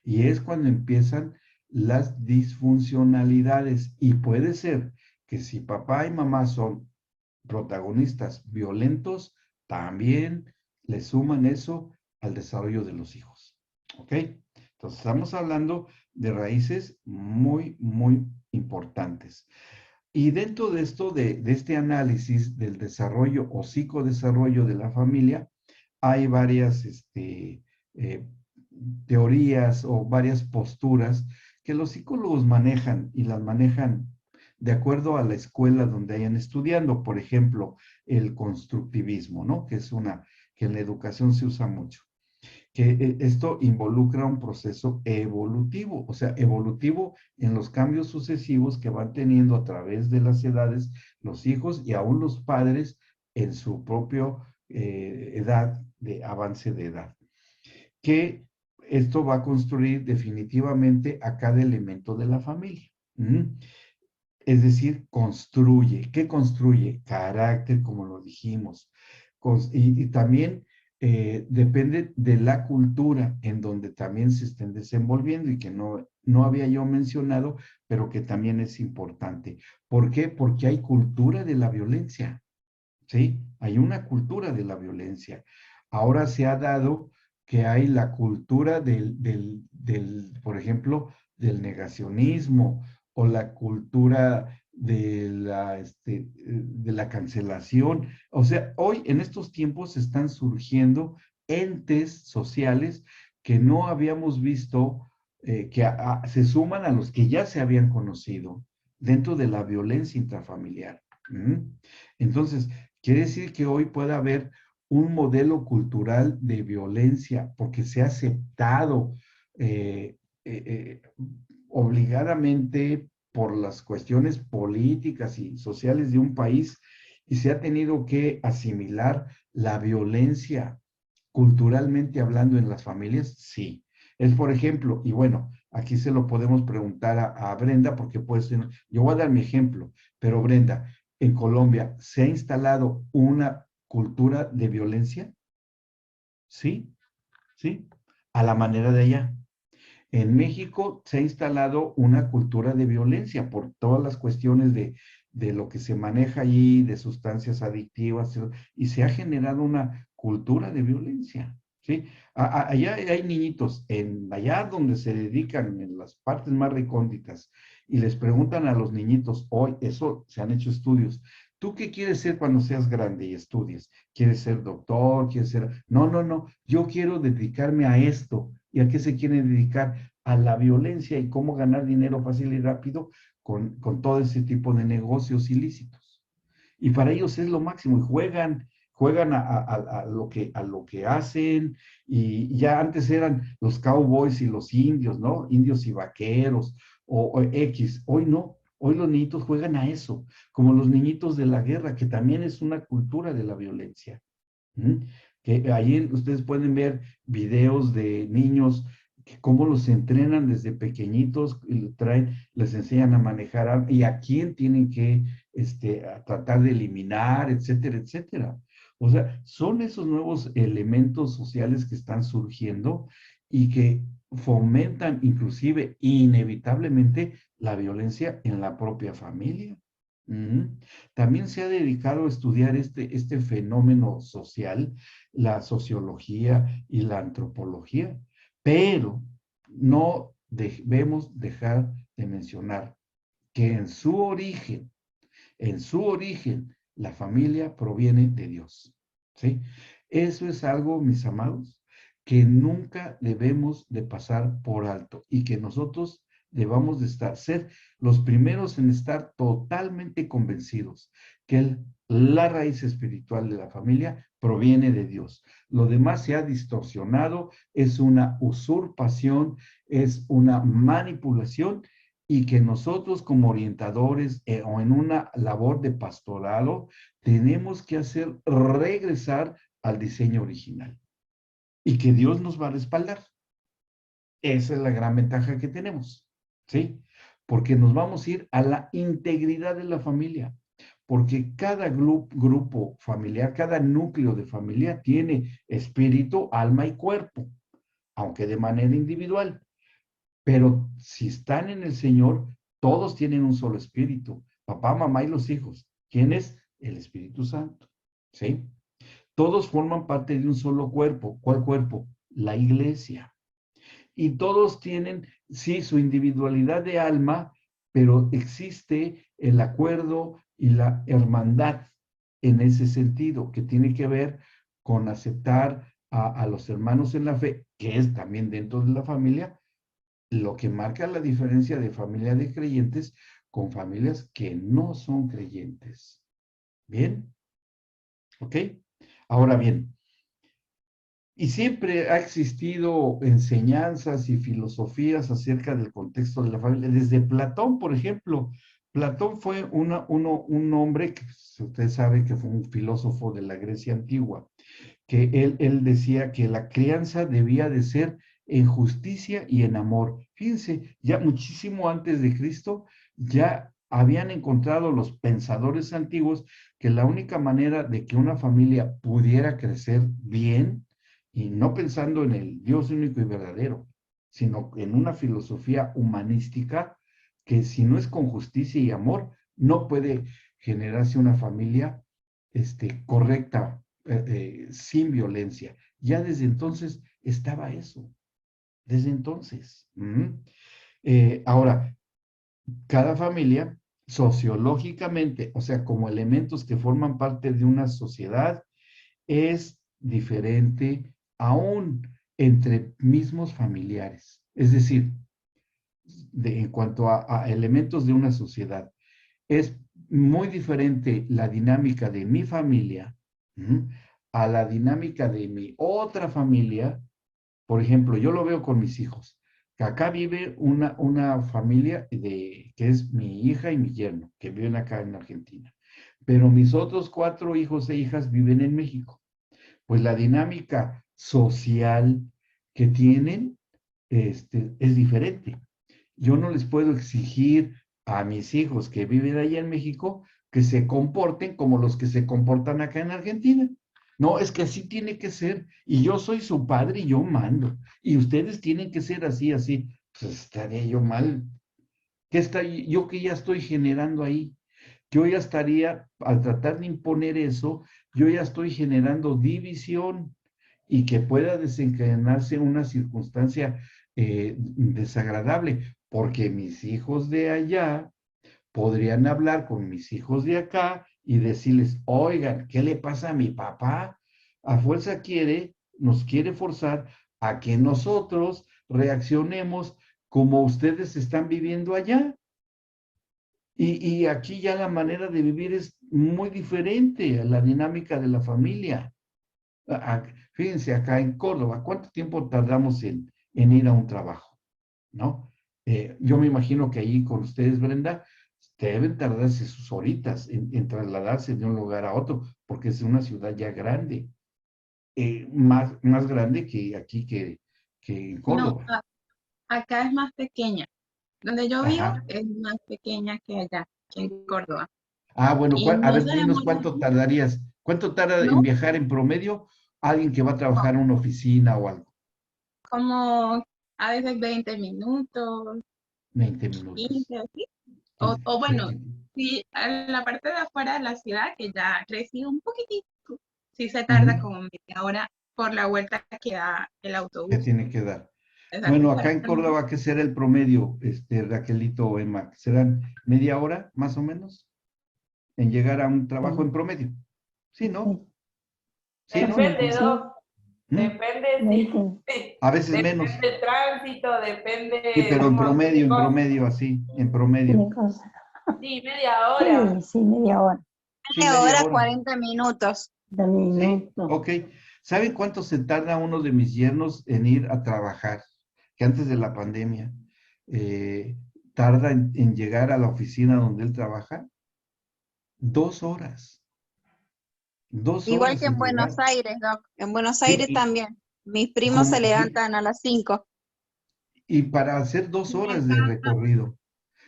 Y es cuando empiezan las disfuncionalidades y puede ser que si papá y mamá son protagonistas violentos, también le suman eso al desarrollo de los hijos. ¿Ok? Entonces estamos hablando de raíces muy, muy importantes. Y dentro de esto, de este análisis del desarrollo o psicodesarrollo de la familia, hay varias teorías o varias posturas que los psicólogos manejan y las manejan de acuerdo a la escuela donde hayan estudiando. Por ejemplo, el constructivismo, ¿no? Que es que en la educación se usa mucho. Que esto involucra un proceso evolutivo, o sea, evolutivo en los cambios sucesivos que van teniendo a través de las edades los hijos y aún los padres en su propia edad, de avance de edad. Que esto va a construir definitivamente a cada elemento de la familia. Es decir, construye. ¿Qué construye? Carácter, como lo dijimos. Y también depende de la cultura en donde también se estén desenvolviendo y que no había yo mencionado, pero que también es importante. ¿Por qué? Porque hay cultura de la violencia, ¿sí? Hay una cultura de la violencia. Ahora se ha dado que hay la cultura por ejemplo, del negacionismo o la cultura de la cancelación. O sea, hoy en estos tiempos están surgiendo entes sociales que no habíamos visto, que se suman a los que ya se habían conocido dentro de la violencia intrafamiliar. Entonces, quiere decir que hoy puede haber un modelo cultural de violencia porque se ha aceptado eh, obligadamente por las cuestiones políticas y sociales de un país y se ha tenido que asimilar la violencia culturalmente hablando en las familias, sí. Es por ejemplo, y bueno, aquí se lo podemos preguntar a Brenda porque pues yo voy a dar mi ejemplo, pero Brenda, en Colombia, ¿se ha instalado una cultura de violencia? Sí, sí, a la manera de allá. En México se ha instalado una cultura de violencia por todas las cuestiones de lo que se maneja allí, de sustancias adictivas, y se ha generado una cultura de violencia, ¿sí? Allá hay niñitos, allá donde se dedican, en las partes más recónditas, y les preguntan a los niñitos, hoy, eso se han hecho estudios, ¿tú qué quieres ser cuando seas grande y estudies? ¿Quieres ser doctor? ¿Quieres ser...? No, no, no, yo quiero dedicarme a esto. ¿Y a qué se quieren dedicar? A la violencia y cómo ganar dinero fácil y rápido con todo ese tipo de negocios ilícitos. Y para ellos es lo máximo y juegan a lo que hacen y ya antes eran los cowboys y los indios, ¿no? Indios y vaqueros o X. Hoy no, hoy los niñitos juegan a eso, como los niñitos de la guerra, que también es una cultura de la violencia. Que ahí ustedes pueden ver videos de niños, que cómo los entrenan desde pequeñitos, y les enseñan a manejar y a quién tienen que a tratar de eliminar, etcétera, etcétera. O sea, son esos nuevos elementos sociales que están surgiendo y que fomentan inclusive inevitablemente la violencia en la propia familia. También se ha dedicado a estudiar este fenómeno social, la sociología y la antropología, pero no debemos dejar de mencionar que en su origen, la familia proviene de Dios, ¿sí? Eso es algo, mis amados, que nunca debemos de pasar por alto y que nosotros debamos de ser los primeros en estar totalmente convencidos que la raíz espiritual de la familia proviene de Dios. Lo demás se ha distorsionado, es una usurpación, es una manipulación y que nosotros como orientadores o en una labor de pastorado tenemos que hacer regresar al diseño original y que Dios nos va a respaldar. Esa es la gran ventaja que tenemos, ¿sí? Porque nos vamos a ir a la integridad de la familia, porque cada grupo familiar, cada núcleo de familia tiene espíritu, alma y cuerpo, aunque de manera individual. Pero si están en el Señor, todos tienen un solo espíritu, papá, mamá y los hijos. ¿Quién es? El Espíritu Santo, ¿sí? Todos forman parte de un solo cuerpo. ¿Cuál cuerpo? La iglesia. Y todos tienen, sí, su individualidad de alma, pero existe el acuerdo y la hermandad en ese sentido, que tiene que ver con aceptar a los hermanos en la fe, que es también dentro de la familia, lo que marca la diferencia de familia de creyentes con familias que no son creyentes. ¿Bien? ¿Ok? Ahora bien, y siempre ha existido enseñanzas y filosofías acerca del contexto de la familia. Desde Platón, por ejemplo. Platón fue un hombre que usted sabe que fue un filósofo de la Grecia antigua, que él decía que la crianza debía de ser en justicia y en amor. Fíjense, ya muchísimo antes de Cristo, ya habían encontrado los pensadores antiguos que la única manera de que una familia pudiera crecer bien, y no pensando en el Dios único y verdadero, sino en una filosofía humanística, que si no es con justicia y amor, no puede generarse una familia correcta, sin violencia. Ya desde entonces estaba eso, desde entonces. Ahora, cada familia, sociológicamente, o sea, como elementos que forman parte de una sociedad, es diferente aún entre mismos familiares. Es decir, en cuanto a elementos de una sociedad, es muy diferente la dinámica de mi familia, ¿m?, a la dinámica de mi otra familia. Por ejemplo, yo lo veo con mis hijos, que acá vive una familia que es mi hija y mi yerno, que viven acá en Argentina. Pero mis otros 4 hijos e hijas viven en México. Pues la dinámica social que tienen es diferente. Yo no les puedo exigir a mis hijos que viven allá en México que se comporten como los que se comportan acá en Argentina. No, es que así tiene que ser, y yo soy su padre y yo mando, y ustedes tienen que ser así, así. Pues estaría yo mal. ¿Qué está yo que ya estoy generando ahí? Yo ya estaría, al tratar de imponer eso, yo ya estoy generando división y que pueda desencadenarse una circunstancia desagradable, porque mis hijos de allá podrían hablar con mis hijos de acá y decirles, oigan, ¿qué le pasa a mi papá? A fuerza nos quiere forzar a que nosotros reaccionemos como ustedes están viviendo allá. Y aquí ya la manera de vivir es muy diferente a la dinámica de la familia. Fíjense, acá en Córdoba, ¿cuánto tiempo tardamos en ir a un trabajo? ¿No? Yo me imagino que ahí con ustedes, Brenda, deben tardarse sus horitas en trasladarse de un lugar a otro, porque es una ciudad ya grande, más grande que aquí que en No, Córdoba. acá es más pequeña. Donde yo vivo Ajá. es más pequeña que allá, que en Córdoba. Bueno, Y a no ver, se dinos demora cuánto mucho, tardarías, cuánto tarda en ¿no? viajar en promedio alguien que va a trabajar en una oficina o algo. Como a veces 20 minutos, 20 minutos. 15, así. O bueno, 20. sí, en la parte de afuera de la ciudad, que ya ha crecido un poquitito, sí se tarda Ujú. como media hora por la vuelta que da el ¿Qué autobús. tiene que dar? Exacto. Bueno, acá en Córdoba, ¿qué será el promedio, Raquelito o Emma? ¿Serán media hora, más o menos, en llegar a un trabajo en promedio? Sí, ¿no? Sí, ¿no? Depende, Doc. ¿Mm? Depende A veces menos. depende el tránsito, Sí, depende pero un montón de en cosas. promedio, así, en promedio. Sí, media hora. Sí, media hora. Sí, Media media hora, hora. 40 minutos. De Sí, minuto. ok. ¿Saben cuánto se tarda uno de mis yernos en ir a trabajar? Que antes de la pandemia, eh, tarda en llegar a la oficina donde él trabaja 2 horas. 2 Igual horas que en en Buenos llegar. Aires, Doc. En Buenos Sí, Aires también. Mis y primos se como, sí, levantan a las 5. y para hacer 2 Y horas de recorrido,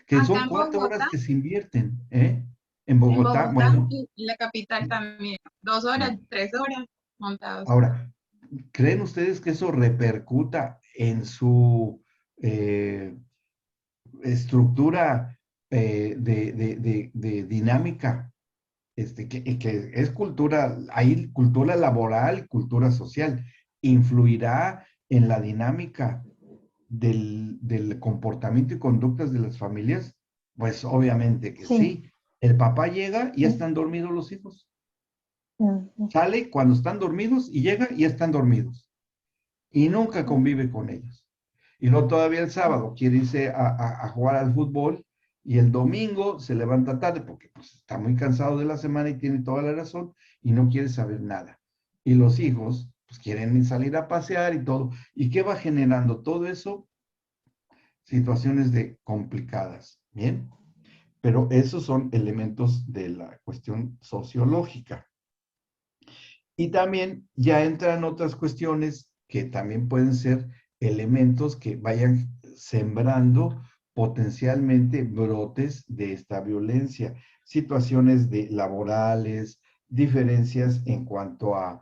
que acá son en 4 horas Bogotá, que se invierten, ¿eh? En Bogotá, bueno. y la capital también, 2 horas, 3 horas montados. Ahora, ¿creen ustedes que eso repercuta en su estructura de dinámica? Que es cultura, hay cultura laboral, cultura social, influirá en la dinámica del comportamiento y conductas de las familias. Pues obviamente que Sí. sí. El papá llega y ya están dormidos los hijos. Sí. Sale cuando están dormidos y llega y ya están dormidos. Y nunca convive con ellos. Y luego todavía el sábado quiere irse a jugar al fútbol y el domingo se levanta tarde porque pues, está muy cansado de la semana y tiene toda la razón y no quiere saber nada. Y los hijos pues quieren salir a pasear y todo. ¿Y qué va generando todo eso? Situaciones complicadas, ¿bien? Pero esos son elementos de la cuestión sociológica. Y también ya entran otras cuestiones que también pueden ser elementos que vayan sembrando potencialmente brotes de esta violencia, situaciones laborales, diferencias en cuanto a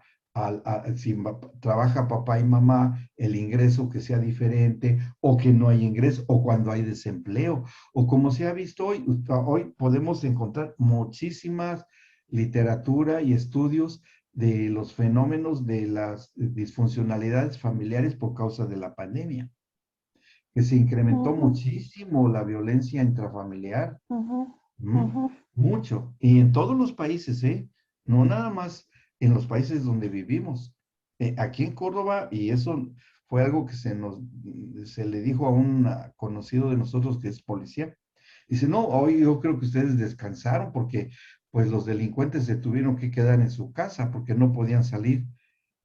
si trabaja papá y mamá, el ingreso que sea diferente o que no hay ingreso o cuando hay desempleo o como se ha visto hoy podemos encontrar muchísimas literatura y estudios de los fenómenos de las disfuncionalidades familiares por causa de la pandemia. que se incrementó Ujú. muchísimo la violencia intrafamiliar. Ujú, Mm, ujú. Mucho. Y en todos los países, ¿eh? No nada más en los países donde vivimos. Aquí en Córdoba, y eso fue algo que se le dijo a un conocido de nosotros que es policía. Dice, no, hoy yo creo que ustedes descansaron porque pues los delincuentes se tuvieron que quedar en su casa porque no podían salir.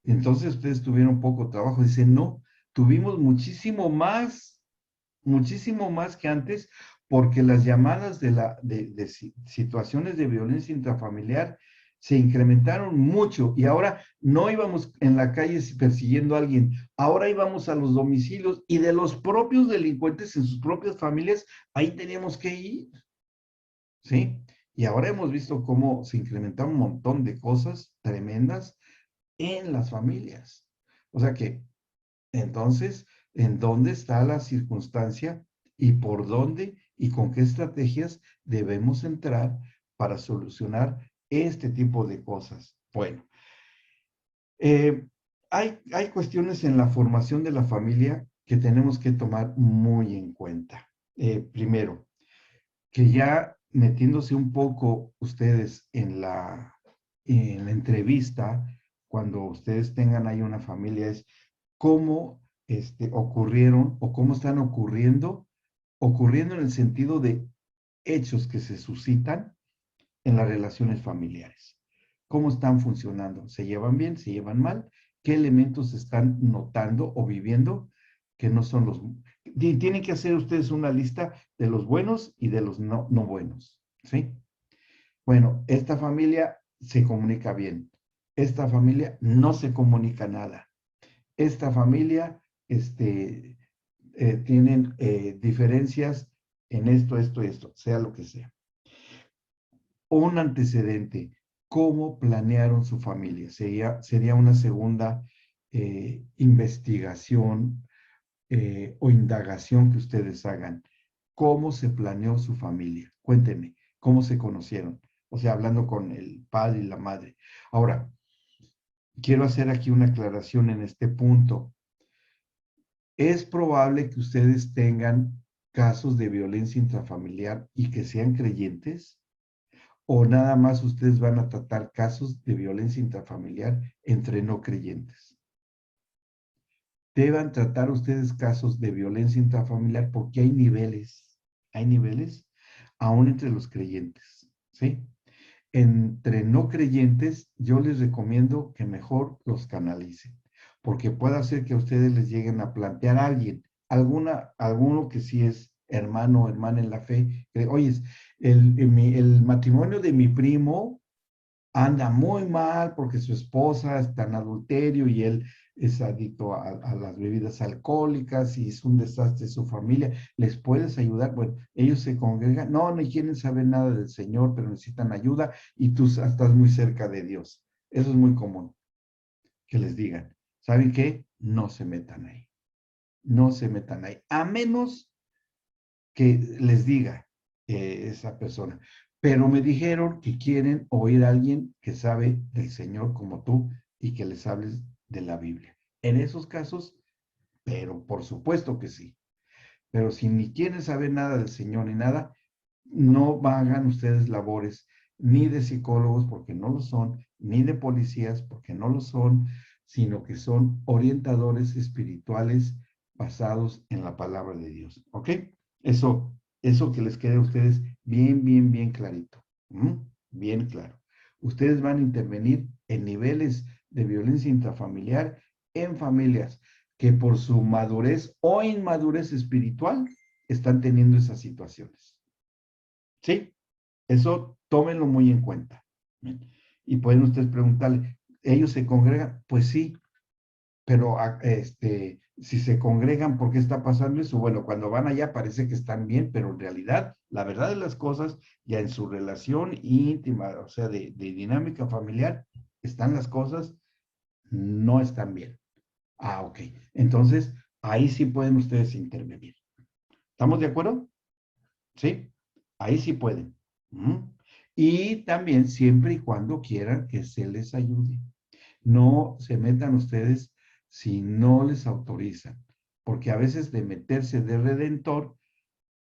Entonces ustedes tuvieron poco trabajo. Dice, no, tuvimos muchísimo más que antes, porque las llamadas de situaciones de violencia intrafamiliar se incrementaron mucho y ahora no íbamos en la calle persiguiendo a alguien, ahora íbamos a los domicilios y de los propios delincuentes en sus propias familias, ahí teníamos que ir, ¿sí? Y ahora hemos visto cómo se incrementaron un montón de cosas tremendas en las familias. O sea que entonces, ¿en dónde está la circunstancia y por dónde y con qué estrategias debemos entrar para solucionar este tipo de cosas? Bueno, hay cuestiones en la formación de la familia que tenemos que tomar muy en cuenta. Primero, que ya metiéndose un poco ustedes en la entrevista, cuando ustedes tengan ahí una familia, es cómo ocurrieron o cómo están ocurriendo en el sentido de hechos que se suscitan en las relaciones familiares. ¿Cómo están funcionando? ¿Se llevan bien? ¿Se llevan mal? ¿Qué elementos están notando o viviendo que no son los... Tienen que hacer ustedes una lista de los buenos y de los no buenos, ¿sí? Bueno, esta familia se comunica bien. Esta familia no se comunica nada. Esta familia tienen diferencias en esto, sea lo que sea. Un antecedente, cómo planearon su familia. Sería una segunda investigación o indagación que ustedes hagan. ¿Cómo se planeó su familia? Cuéntenme, ¿cómo se conocieron? O sea, hablando con el padre y la madre. Ahora, quiero hacer aquí una aclaración en este punto. Es probable que ustedes tengan casos de violencia intrafamiliar y que sean creyentes, o nada más ustedes van a tratar casos de violencia intrafamiliar entre no creyentes. Deban tratar ustedes casos de violencia intrafamiliar porque hay niveles aún entre los creyentes, ¿sí? Entre no creyentes, yo les recomiendo que mejor los canalicen, porque puede ser que a ustedes les lleguen a plantear a alguno que sí es hermano o hermana en la fe, que, oye, el matrimonio de mi primo anda muy mal porque su esposa está en adulterio y él es adicto a las bebidas alcohólicas y es un desastre su familia. ¿Les puedes ayudar? Bueno, ellos se congregan, no quieren saber nada del Señor, pero necesitan ayuda y tú estás muy cerca de Dios. Eso es muy común, que les digan, ¿saben qué? No se metan ahí. No se metan ahí, a menos que les diga esa persona. Pero me dijeron que quieren oír a alguien que sabe del Señor como tú y que les hables de la Biblia. En esos casos, pero por supuesto que sí. Pero si ni quieren saber nada del Señor ni nada, no hagan ustedes labores ni de psicólogos porque no lo son, ni de policías porque no lo son, sino que son orientadores espirituales basados en la palabra de Dios. ¿Ok? Eso que les quede a ustedes bien clarito. Bien claro. Ustedes van a intervenir en niveles de violencia intrafamiliar en familias que por su madurez o inmadurez espiritual están teniendo esas situaciones. ¿Sí? Eso tómenlo muy en cuenta. Y pueden ustedes preguntarle, ¿ellos se congregan? Pues sí, pero si se congregan, ¿por qué está pasando eso? Bueno, cuando van allá parece que están bien, pero en realidad, la verdad de las cosas, ya en su relación íntima, o sea, de dinámica familiar, están las cosas, no están bien. Ok. Entonces, ahí sí pueden ustedes intervenir. ¿Estamos de acuerdo? ¿Sí? Ahí sí pueden. Y también siempre y cuando quieran que se les ayude. No se metan ustedes si no les autorizan. porque a veces de meterse de redentor,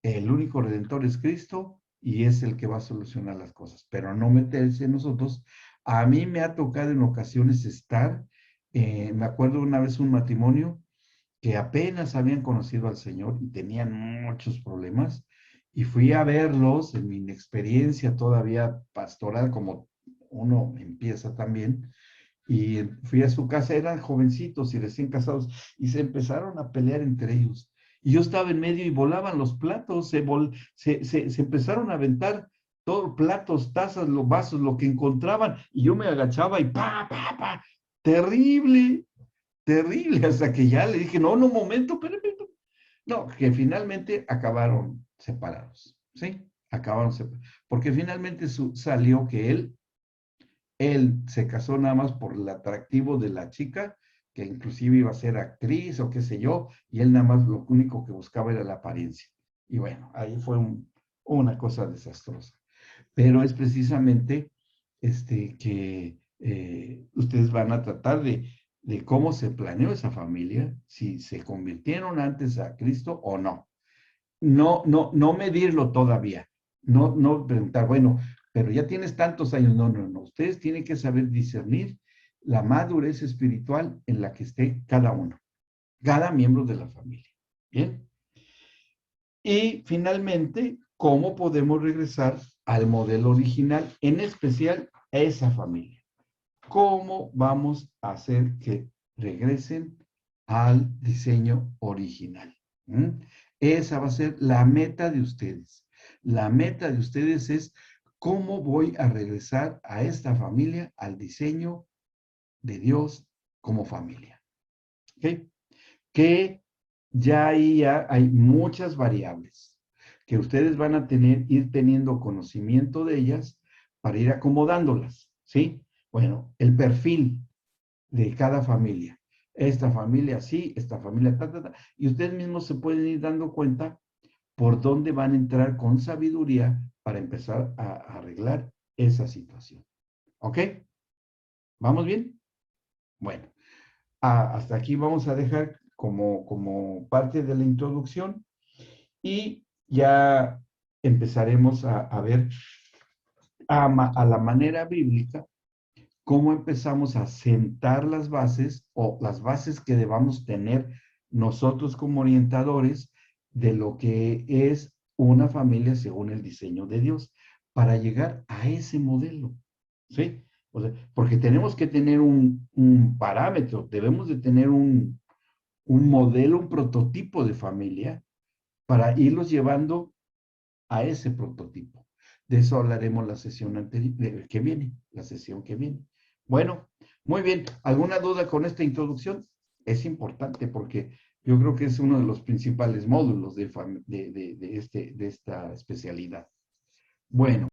el único redentor es Cristo y es el que va a solucionar las cosas, pero no meterse en nosotros. A mí me ha tocado en ocasiones estar, me acuerdo una vez un matrimonio que apenas habían conocido al Señor y tenían muchos problemas, y fui a verlos en mi inexperiencia todavía pastoral, como uno empieza también, y fui a su casa, eran jovencitos y recién casados, y se empezaron a pelear entre ellos. Y yo estaba en medio y volaban los platos, se empezaron a aventar todos platos, tazas, los vasos, lo que encontraban, y yo me agachaba y pa, terrible, terrible, hasta que ya le dije, no, momento, pero no, que finalmente acabaron separados, ¿sí? Acabaron separados, porque finalmente salió que él se casó nada más por el atractivo de la chica, que inclusive iba a ser actriz o qué sé yo, y él nada más lo único que buscaba era la apariencia. Y bueno, ahí fue una cosa desastrosa. Pero es precisamente que ustedes van a tratar de cómo se planeó esa familia, si se convirtieron antes a Cristo o no. No medirlo todavía. No preguntar, bueno, pero ya tienes tantos años. No. Ustedes tienen que saber discernir la madurez espiritual en la que esté cada uno, cada miembro de la familia. ¿Bien? Y finalmente, ¿cómo podemos regresar al modelo original, en especial a esa familia? ¿Cómo vamos a hacer que regresen al diseño original? Esa va a ser la meta de ustedes. La meta de ustedes es cómo voy a regresar a esta familia al diseño de Dios como familia. ¿Ok? Que ya ahí hay muchas variables que ustedes van a ir teniendo conocimiento de ellas para ir acomodándolas, ¿sí? Bueno, el perfil de cada familia. Esta familia sí, esta familia y ustedes mismos se pueden ir dando cuenta por dónde van a entrar con sabiduría para empezar a arreglar esa situación. ¿Ok? ¿Vamos bien? Bueno, hasta aquí vamos a dejar como parte de la introducción y ya empezaremos a ver a la manera bíblica cómo empezamos a sentar las bases o las bases que debamos tener nosotros como orientadores de lo que es una familia según el diseño de Dios para llegar a ese modelo, ¿sí? O sea, porque tenemos que tener un parámetro, debemos de tener un modelo, un prototipo de familia para irlos llevando a ese prototipo. De eso hablaremos la sesión anterior, que viene, la sesión que viene. Bueno, muy bien. ¿Alguna duda con esta introducción? Es importante porque yo creo que es uno de los principales módulos de esta especialidad. Bueno.